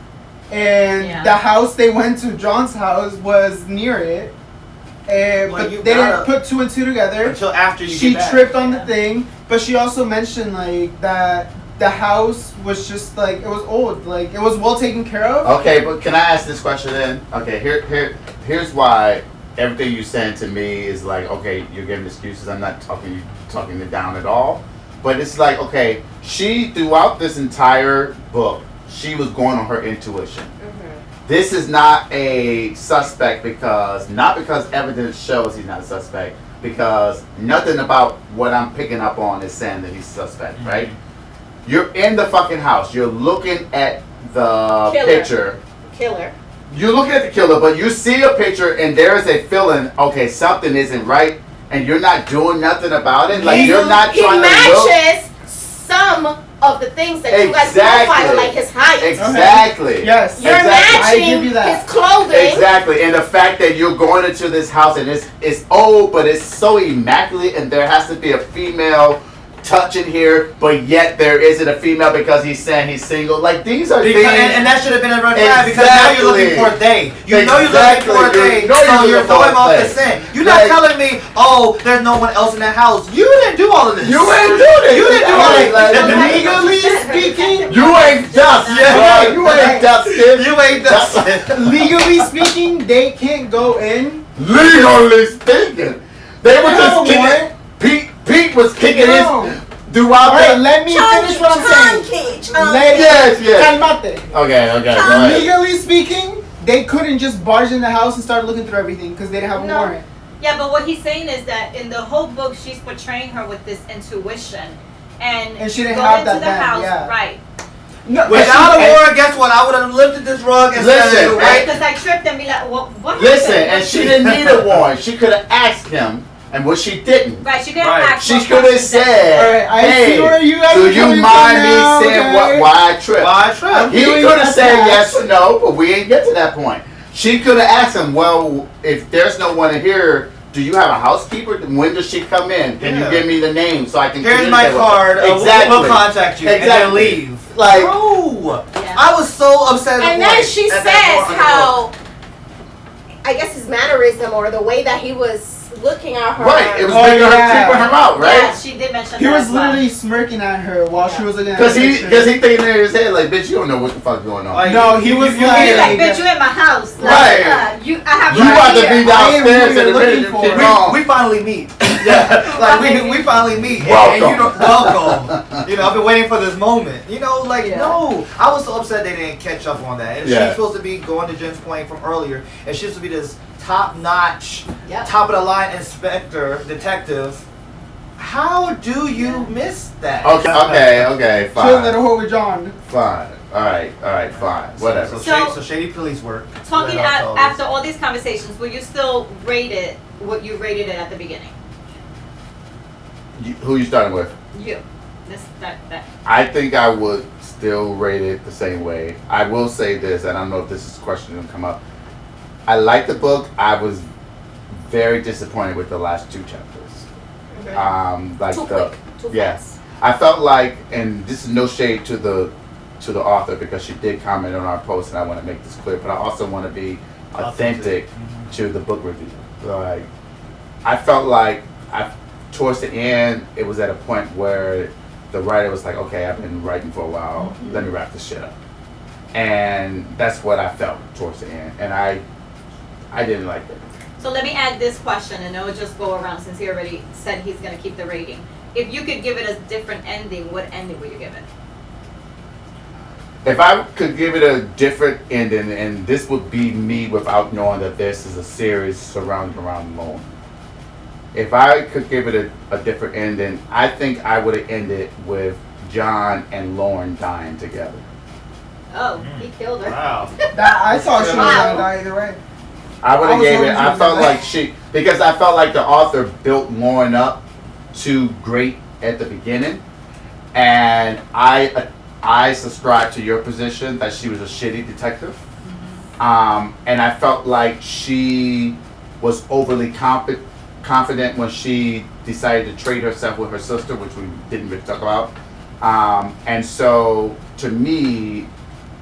and the house they went to, John's house, was near it. And Well, but you they didn't gotta- put two and two together. Until after you She get back. tripped on the thing, but she also mentioned like that the house was just like it was old, like it was well taken care of. Okay, but can I ask this question then? Okay, here's why everything you're saying to me is like, okay, you're giving excuses. I'm not talking it down at all. But it's like, okay, she throughout this entire book, she was going on her intuition. This is not a suspect because evidence shows he's not a suspect, because nothing about what I'm picking up on is saying that he's suspect, right? You're in the fucking house. You're looking at the picture. Killer. You look at the killer, but you see a picture and there is a feeling, okay, something isn't right, and you're not doing nothing about it. Like you're not trying to look. He matches some of the things that you guys profile, like his height. Exactly. Yes. You're matching his clothing. Exactly. And the fact that you're going into this house and it's old, but it's so immaculate, and there has to be a female touch in here, but yet there isn't a female because he's saying he's single. Like these are things, and that should have been a red flag because now you're looking for a they. You know you're looking for a they, so you're throwing off the scent. You're not telling me, oh, there's no one else in the house. You didn't do all of this. You ain't do this. You didn't do all of this. Legally speaking, you ain't dust. Yeah, you ain't dusted. You ain't dusted. legally speaking, they can't go in. Legally speaking, they were just kicking. Pete was kicking his throughout. Alright, let me finish what I'm saying. Yes. Calmate. Okay, go ahead. Legally speaking, they couldn't just barge in the house and start looking through everything because they didn't have a warrant. Yeah, but what he's saying is that in the whole book, she's portraying her with this intuition, and she didn't go have into that the then, house, yeah. right? No, Without a warrant, guess what? I would have lifted this rug and Listen, said, Right, because I tripped and be like, what Listen, happened? and she didn't need a warrant. She could have asked him, and what she didn't. Right, she could have asked. She could have said, I "Hey, see where you guys do are you coming mind from me now, saying okay? why I tripped?" why I tripped? He feeling could have said attacked. yes or no, but we ain't get to that point. She could have asked him, "Well, if there's no one here, do you have a housekeeper? When does she come in? Can you give me the name so I can?" Here's my communicate with her?" card. Exactly. We'll contact you and then leave. Like, no. Yeah. I was so upset. And then she says how, I guess his mannerism or the way that he was looking at her. right, it was making her creeping her out, right? Yeah, she did mention He that. was as well. literally smirking at her while she was looking at Because the he picture. thinking in his head like, bitch, you don't know what the fuck's going on. Like, No, he was He's like, like, bitch, you in my house. Like, Right. I have You right about to here. be I am downstairs who in the you're minute looking if for. you're wrong. we finally meet. Yeah, like we finally meet. And you know, welcome. You know, I've been waiting for this moment. You know, like no, I was so upset they didn't catch up on that. And she's supposed to be going to Jen's point from earlier, and she's supposed to be this top-notch, top of the line inspector, detective. How do you miss that? Okay, fine. Chill little hoe with John. Fine. Alright, fine. Whatever. So shady police work. Talking after all these conversations, will you still rate it what you rated it at the beginning? Who you starting with? You. That. I think I would still rate it the same way. I will say this, and I don't know if this is a question that's going to come up. I like the book. I was very disappointed with the last two chapters. Okay. Too quick, too fast. I felt like, and this is no shade to the author because she did comment on our post, and I want to make this clear, but I also want to be authentic to the book review. Like, I felt like towards the end, it was at a point where the writer was like, okay, I've been writing for a while, let me wrap this shit up. And that's what I felt towards the end, and I didn't like it. So let me add this question, and it'll just go around since he already said he's going to keep the rating. If you could give it a different ending, what ending would you give it? If I could give it a different ending, and this would be me without knowing that this is a series surrounding around Lorne. If I could give it a different ending, I think I would have ended with John and Lorne dying together. Oh, he killed her. Wow. I thought she was gonna die either way. I would have gave it. I felt like like because I felt like the author built Lorne up to great at the beginning, and I subscribe to your position that she was a shitty detective, and I felt like she was overly confident when she decided to trade herself with her sister, which we didn't really talk about, and so to me,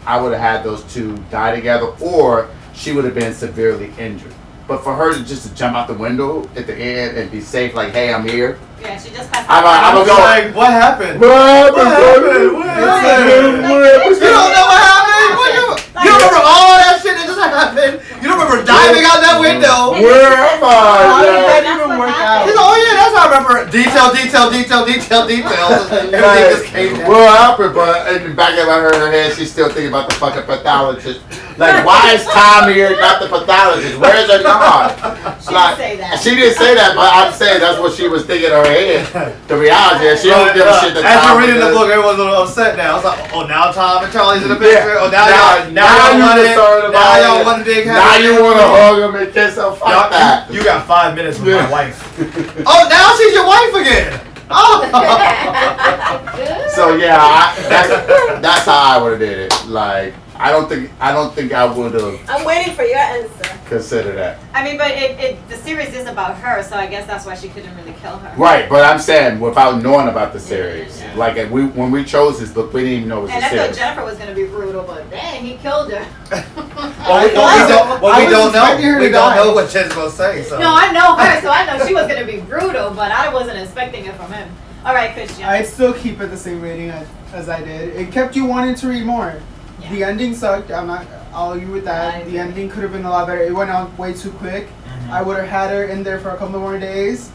I would have had those two die together, or she would have been severely injured. But for her to jump out the window at the end and be safe, like, hey, I'm here. Yeah, she just passed. I'm gonna go. Like, what happened? What happened? You don't know what happened? You don't remember all that shit that just happened? You don't remember diving out that window? Where am How did I? that even work out? Oh yeah, that's how I remember. Details. Everything just came down. What happened? But in the back of her head, she's still thinking about the fucking pathologist Like, why is Tom here, not the pathologist? Where's her nod? She didn't say that. She didn't say that, but I'm saying that's what she was thinking in her head. The reality is she don't give a shit that As Tom you're reading the was book, everyone's a little upset now. It's like, oh, now Tom and Charlie's in the picture. Oh, now y'all want it. Now y'all want a big happy. Now you want to hug him and kiss him. Fuck that. You got 5 minutes with my wife. Oh, now she's your wife again. Oh. So yeah, that's how I would have did it. Like, I don't think I would have I'm waiting for your answer. considered that. I mean, but the series is about her, so I guess that's why she couldn't really kill her. Right, but I'm saying without knowing about the series, Yeah. like when we chose this book, we didn't even know it was And a I thought series. Jennifer was gonna be brutal, but dang, he killed her. Well, we don't know. expecting her to We don't die. know what Jen's gonna say. So. No, I know her, so I know she was gonna be brutal, but I wasn't expecting it from him. All right, Christian. I'd still keep it the same rating as I did. It kept you wanting to read more. Yeah. The ending sucked. I'll agree with I that. agree. The ending could have been a lot better. It went out way too quick. I would have had her in there for a couple more days.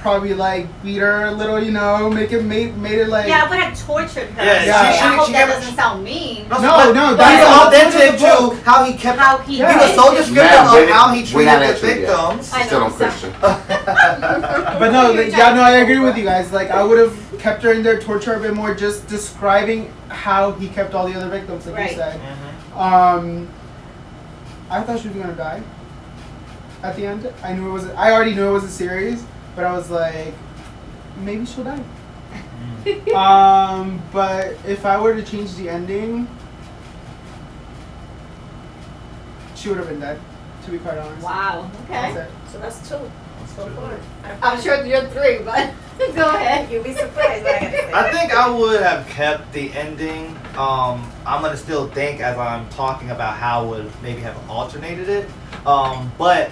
Probably like beat her a little, made it like. Yeah, I would have tortured her. Yeah, Yeah. I hope she that gave- doesn't sound mean. No, But that's he's the whole authentic point of the to how he kept. How he Yeah. He was so descriptive Man, of how he we're not treated the at you yet. victims. I Still know, on so- Christian. But no, I agree with you guys. Like, I would have kept her in there, torture her a bit more, just describing how he kept all the other victims, like Right. you said. Mhm. I thought she was gonna die at the end. I already knew it was a series, but I was like, maybe she'll die. But if I were to change the ending, she would have been dead. To be quite honest. Wow. That's Okay. it. So that's 2 so far. I'm sure you're 3, but go ahead. You'll be surprised what I gotta say. I think I would have kept the ending. I'm gonna still think as I'm talking about how I would maybe have alternated it. But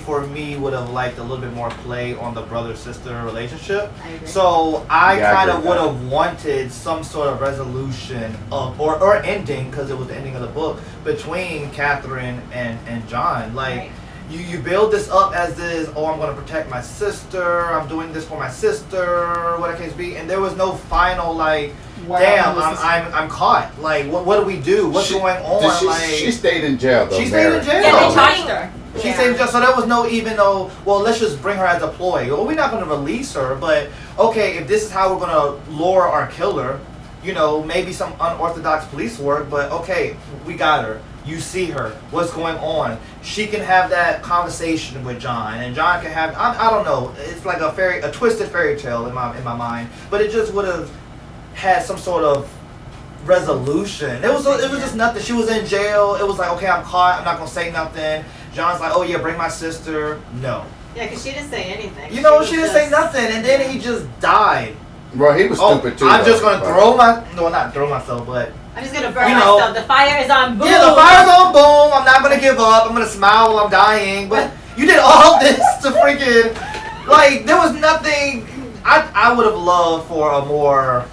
for me, would have liked a little bit more play on the brother-sister relationship. I agree. So I Yeah, I kind agree of with would that. have wanted some sort of resolution of, or ending, because it was the ending of the book, between Catherine and John. Like, Right. you build this up as this, oh, I'm going to protect my sister, I'm doing this for my sister, whatever the case be, and there was no final, like, Wow, damn, this is- I'm caught. Like, what do we do? What's going on? Did she, like, she stayed in jail though. She stayed in Mary. jail. Yeah, Oh. they charged her. She Yeah. said just so there was no even though let's just bring her as a ploy. Well, we're not going to release her, but okay, if this is how we're going to lure our killer, maybe some unorthodox police work, but okay, we got her. You see her. What's going on? She can have that conversation with John, and John can have I don't know. It's like a twisted fairy tale in my mind, but it just would have had some sort of resolution. It was just nothing. She was in jail. It was like, okay, I'm caught. I'm not gonna say nothing. John's like, oh yeah, bring my sister. No. Yeah, because she didn't say anything. She was didn't say just- nothing, and then he just died. Well, he was stupid too. I'm just though, gonna but- not throw myself, but I'm just gonna burn You know- myself. The fire is on. Boom. yeah, the fire's on. Boom. I'm not gonna give up. I'm gonna smile while I'm dying. But you did all this to freaking like there was nothing. I would have loved for a more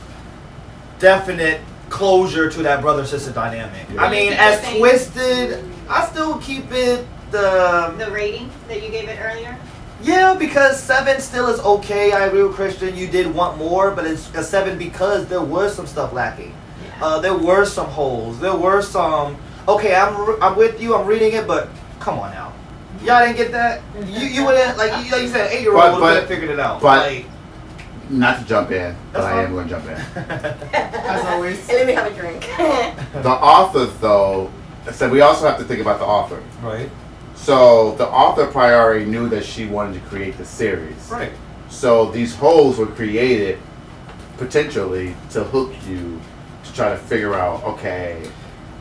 definite closure to that brother sister dynamic. Yeah. I mean, You as think- twisted, I still keep it the The rating that you gave it earlier. yeah, because 7 still is okay. I agree with Christian. You did want more, but it's a 7 because there was some stuff lacking. Yeah. There were some holes. There were some. Okay, I'm with you. I'm reading it, but come on now. Y'all didn't get that. You wouldn't like you said. 8-year-old But- would have figured it out. but- like, Not to jump in, but That's I am fine. going to jump in. As always. And let me have a drink. The author, though, so we also have to think about the author. right. So the author priori knew that she wanted to create the series. Right. So these holes were created potentially to hook you to try to figure out, okay,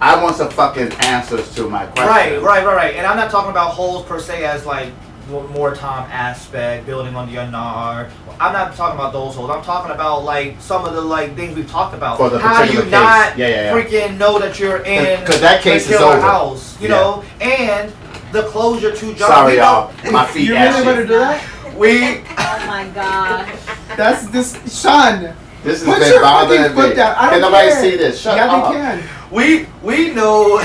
I want some fucking answers to my questions. Right. And I'm not talking about holes per se as like more Tom aspect, building on the unknown. I'm not talking about those holes. I'm talking about like some of the like things we've talked about. For the How do you particular case. not Yeah. freaking know that you're in 'Cause that case the is killer over. house? You Yeah. know, and the closure to John. Sorry, we y'all. know- My feet You really ashy. want to do that? We Oh my god. That's this, Sean. This has Put been your bothering fucking me. foot down. I don't Can nobody care. see this? Shut yeah, up. they can. we know.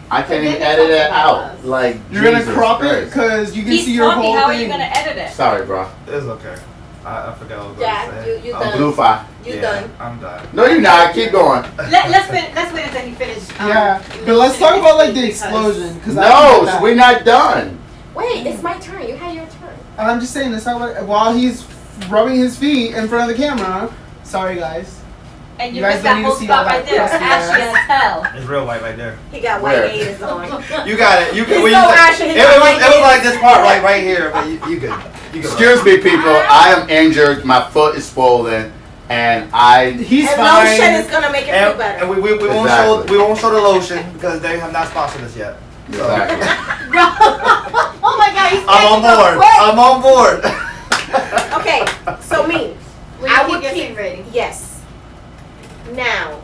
I can't even Maybe edit it talk about out. us. Like You're Jesus gonna crop it Christ. because you can He's see your talking. whole How are thing. you gonna edit it? Sorry, bro. It's okay. I forgot what I was Jack, going to say. you A done. blue fire. You Yeah, done. I'm done. No, you're not. Keep going. Let's wait until he finishes. Yeah, but let's talk about like the explosion. Cause I No, don't get that. we're not done. Wait, it's my turn. You had your turn. I'm just saying, let's talk about while he's rubbing his feet in front of the camera. Sorry, guys. And you You guys missed don't that need whole to see all spot right that there. crusty Ashy ass. as hell. It's real white right there. He got Where? white gators on. You got it. You He's when so you ashy, he it, got was, white it was gators. like this part right here, but you good. You good. Excuse me, people. I am injured. My foot is swollen, and He's And fine. lotion is gonna make it feel And better. we won't show the lotion because they have not sponsored us yet. So. Exactly. Oh my God, he's I'm on catching up board. quick. I'm on board. Okay, so me. Will I you would keep keep guessing rating? Yes. Now,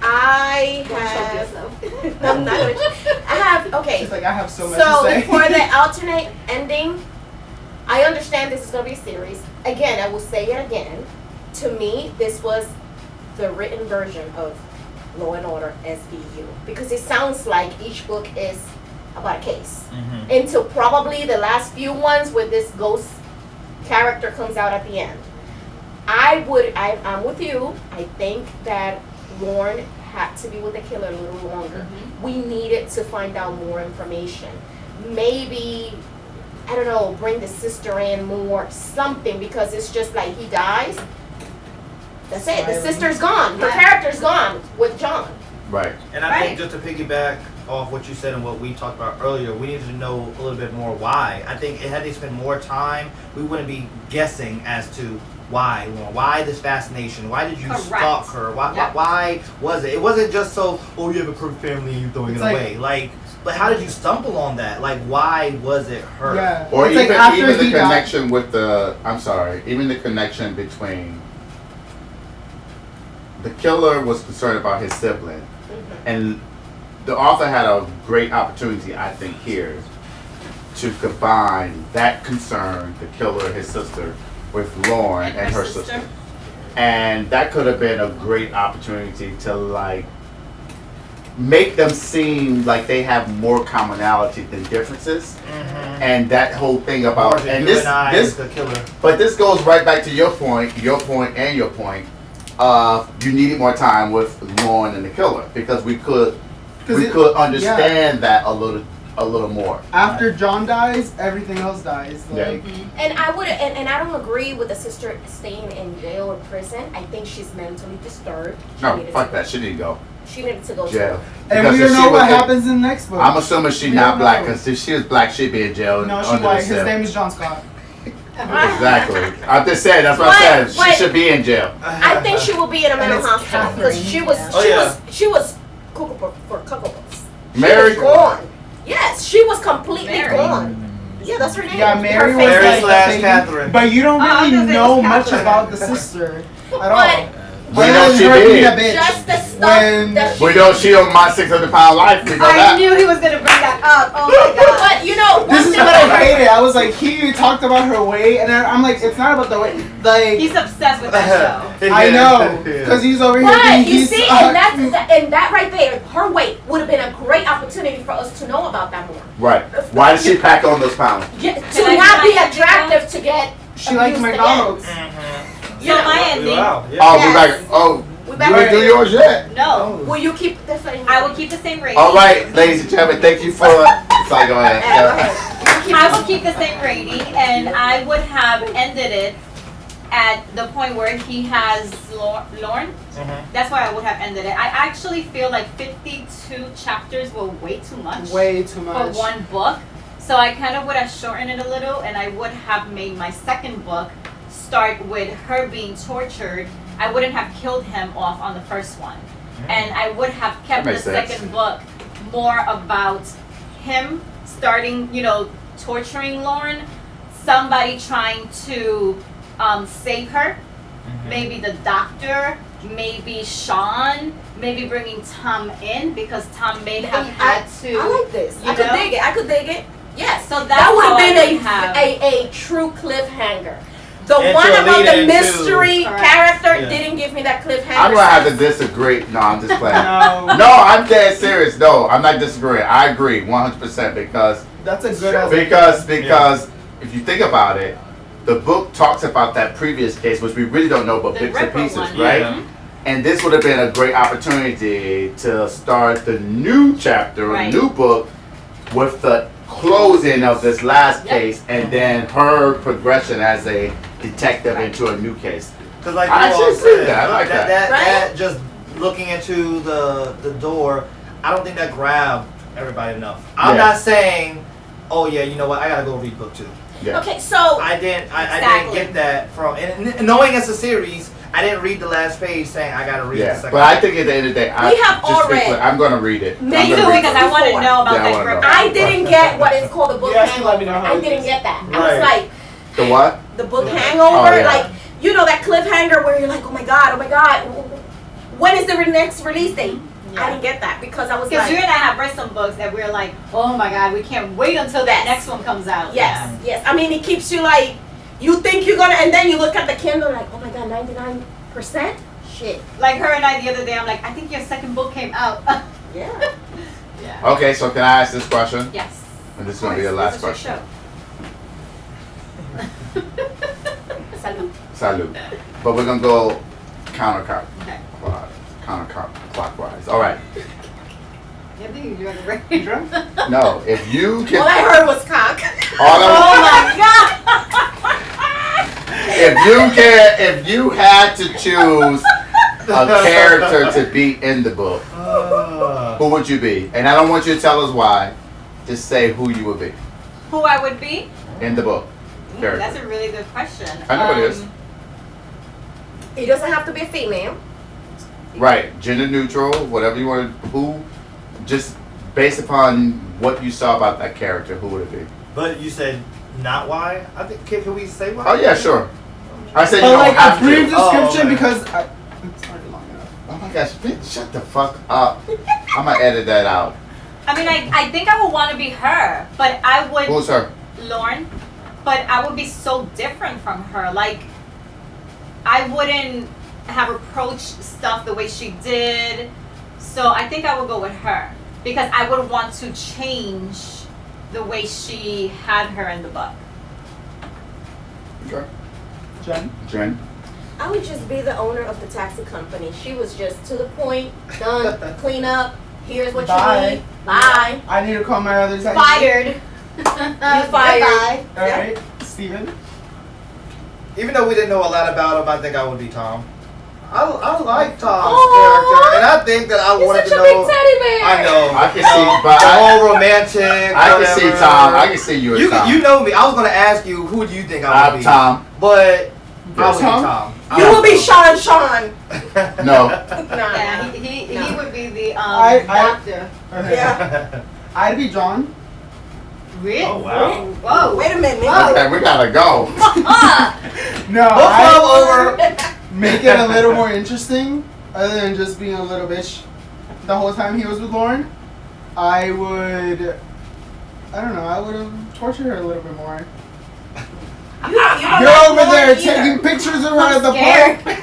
I Don't choke have. yourself. I'm not gonna. I have. Okay. She's like, I have so much So to say. for the alternate ending, I understand this is gonna be a series. Again, I will say it again. To me, this was the written version of Law and Order SVU because it sounds like each book is about a case. Until probably the last few ones where this ghost character comes out at the end. I'm with you. I think that Lorne had to be with the killer a little longer. We needed to find out more information. Maybe, I don't know, bring the sister in more, something, because it's just like he dies. That's it. The sister's gone. Her character's gone with John. Right. And I think just to piggyback off what you said and what we talked about earlier, we needed to know a little bit more why. I think it had to spend more time. We wouldn't be guessing as to why, Lauren. Why this fascination? Why did you stalk her? Why was it? It wasn't just so, oh, you have a perfect family and you're throwing it away. Like, but how did you stumble on that? Like, why was it her? Yeah. Or It's even, like after even the he died- connection with the, I'm sorry, even the connection between the killer was concerned about his sibling. And the author had a great opportunity, I think, here to combine that concern, the killer, his sister, with Lorne and her sister. And that could have been a great opportunity to like make them seem like they have more commonality than differences. And that whole thing about and this the killer. but this goes right back to your point, and your point. You needed more time with Lorne and the killer because we could understand that a little more. After John dies, everything else dies. Like, And I would, and I don't agree with the sister staying in jail or prison. I think she's mentally disturbed. No, fuck that. She didn't go. She needed to go Jail. and Because we if don't she know what was- happens in the next book. I'm assuming she's We not don't black know. because if she was black, she'd be in jail. No, she under the white. His cell. name is John Scott. Exactly. I'm just saying. That's what I said. She should be in jail. I think she will be in a mental it's hospital because Catherine. she was cuckoo for Cocoa Puffs. She Mary was gone. Yes, she was completely Mary. gone. Yeah, that's her name. Yeah, Mary Her was face Mary like, slash baby, Catherine. but you don't Oh, I was really gonna say know it's much Catherine. about the sister at all. But We know she her being a did. bitch. just the stuff When- that We know she on my 600-pound life. We know I that. knew he was gonna bring that up. Oh my God. But you know, one This is thing what I about her- hated. I was like, he talked about her weight, and I'm like, it's not about the weight. Like, He's obsessed with that show. I know, because he's over here But thinking you he's. see, and that right there, her weight would have been a great opportunity for us to know about that more. Right. Why did she pack on those pounds? To I not be try to attractive to get. She likes abused McDonald's. again. So my ending. Wow. Oh, Yeah. we back. Oh, We you back didn't do there. yours yet. No. Will you keep the same? I will keep the same rating. All right, ladies and gentlemen, thank you for. Sorry, go ahead. Yeah, go ahead. I will keep the same rating, and I would have ended it at the point where he has Lorne. That's why I would have ended it. I actually feel like 52 chapters were way too much Way too for much. one book. So I kind of would have shortened it a little, and I would have made my second book start with her being tortured. I wouldn't have killed him off on the first one. And I would have kept That the makes sense. second book more about him starting, torturing Lorne, somebody trying to save her, maybe the doctor, maybe Sean, maybe bringing Tom in because Tom may have had to. I like this. I could dig it. I could dig it. Yes. So that would how I have would have- been a true cliffhanger. The And one to about lead the into- mystery Correct. character Yeah. didn't give me that cliffhanger. I'm gonna have to sense. disagree. No, I'm just playing. No. No, I'm dead serious. No, I'm not disagreeing. I agree 100% because That's a good. if you think about it, the book talks about that previous case, which we really don't know, but The bits and Ripper pieces, one. right? Yeah. And this would have been a great opportunity to start the new chapter, Right. a new book, with the closing of this last Yep. case, and then her progression as a detective into a new case. Because like I you all actually see said, that. I like that. that just looking into the door, I don't think that grabbed everybody enough. I'm Yeah. not saying, oh yeah, you know what, I gotta go read book 2. Yeah. Okay, so I didn't Exactly. get that from, and knowing it's a series, I didn't read the last page saying I gotta read the Yeah, second. but I think at the end of the day, We have all read. I'm gonna read it. Me I'm Me gonna too, read because it. I want to Before. know about Yeah, I that wanna Ripper. know. I didn't get what is called the book You guys can let me hangover. know how I it didn't is. get that. I Right. was like, The what? the book The- hangover, Oh, yeah. like, you know, that cliffhanger where you're like, oh my god, when is the next release date? I didn't get that because I was Because like, you and I have read some books that we're like, oh my god, we can't wait until that Yes. next one comes out. yes, yes. I mean, it keeps you like, you think you're gonna, and then you look at the Kindle like, oh my god, 99%? Shit. Like her and I the other day, I'm like, I think your second book came out. Yeah. Yeah. Okay, so can I ask this question? Yes. And this is gonna be the last This is your question. Salud. Salute. But we're gonna go counterclockwise. Okay. Counterclockwise. All right. I think you're ready. You drunk? No, if you All can, I heard was cock. all Oh I, my god! if you had to choose a character to be in the book, who would you be? And I don't want you to tell us why. Just say who you would be Who I would be? in the book. Character. That's a really good question. I know it is. It doesn't have to be a female. Right, gender neutral, whatever you want to. Who, just based upon what you saw about that character, who would it be? But you said not why. I think can we say why? Oh yeah, sure. I said you But don't like have a brief to. description okay. because it's already long enough. Oh my gosh, bitch, shut the fuck up. I'm gonna edit that out. I mean, I think I would want to be her, but I would Who's her? Lorne, but I would be so different from her. Like, I wouldn't have approached stuff the way she did. So I think I would go with her because I would want to change the way she had her in the book. Okay. Jen? Jen. I would just be the owner of the taxi company. She was just to the point, done, clean up, here's what Bye. you need, bye. I need to call my other side. Fired. You fired. Alright, Steven? Even though we didn't know a lot about him, I think I would be Tom. I like Tom's Aw. character, and I think that I You're wanted such to a know. big teddy bear. I know. I can you know, see, but the I- whole romantic. I can see whatever. Tom. I can see you as You Tom. you know me. I was gonna ask you who do you think I would I'm be, Tom. but I would Tom? be Tom. You will be Sean. No. Nah. Yeah, he would be the I- doctor. Okay. Yeah. I'd be John. Really? Oh, wow. Whoa. Wait a minute. Okay, we gotta go. No, Book I club over. make it a little more interesting, other than just being a little bitch the whole time he was with Lauren. I would have tortured her a little bit more. You don't You're like over there Lauren taking either. pictures of her at the scared. park.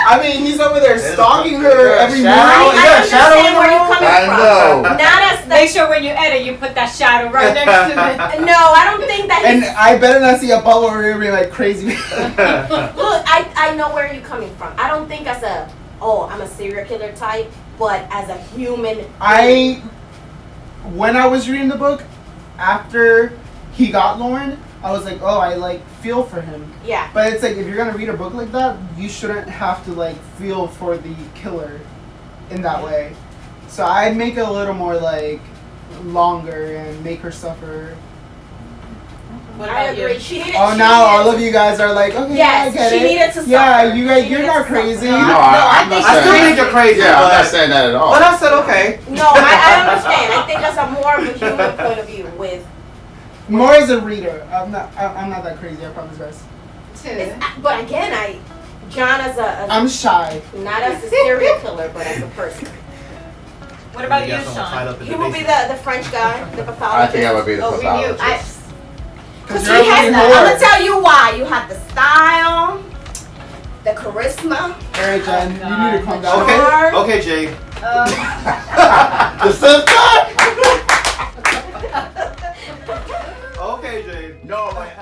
I mean, he's over there stalking her every shadow. morning. You got I a shadow understand in where the you're room? coming I from. know. Not as Make sure when you edit, you put that shadow right next to it. No, I don't think that And he's. I better not see a bubble where you're like crazy. Look, I know where you're coming from. I don't think as I'm a serial killer type, but as a human. When I was reading the book, after he got Lauren, I was like, oh, I like feel for him. Yeah. But it's like if you're gonna read a book like that, you shouldn't have to like feel for the killer in that way. So I'd make it a little more like longer and make her suffer. What I about agree. you? She needed. Oh, she now all needed of you guys are like, okay, Yes, I get she it. needed to Yeah, suffer. you guys, She you're needed not to suffer. crazy. No, I I'm think not I still saying think you're crazy. Yeah, I'm not but, saying that at all. but I said okay. No, I understand. I think that's a more of a human point of view with. More as a reader. I'm not that crazy. I promise, guys. But again, John as a I'm shy. not as a serial killer, but as a person. What about You you, got someone tied Sean? up in He the will be basement. the French guy, the pathologist. I think I would be the Oh, we knew. pathologist. Because You're he has a the, whore. I'm gonna tell you why. You have the style, the charisma. All right, Jen, you need to calm down. Okay. Okay, okay, Jade. The sister? Okay, Jade. No, like.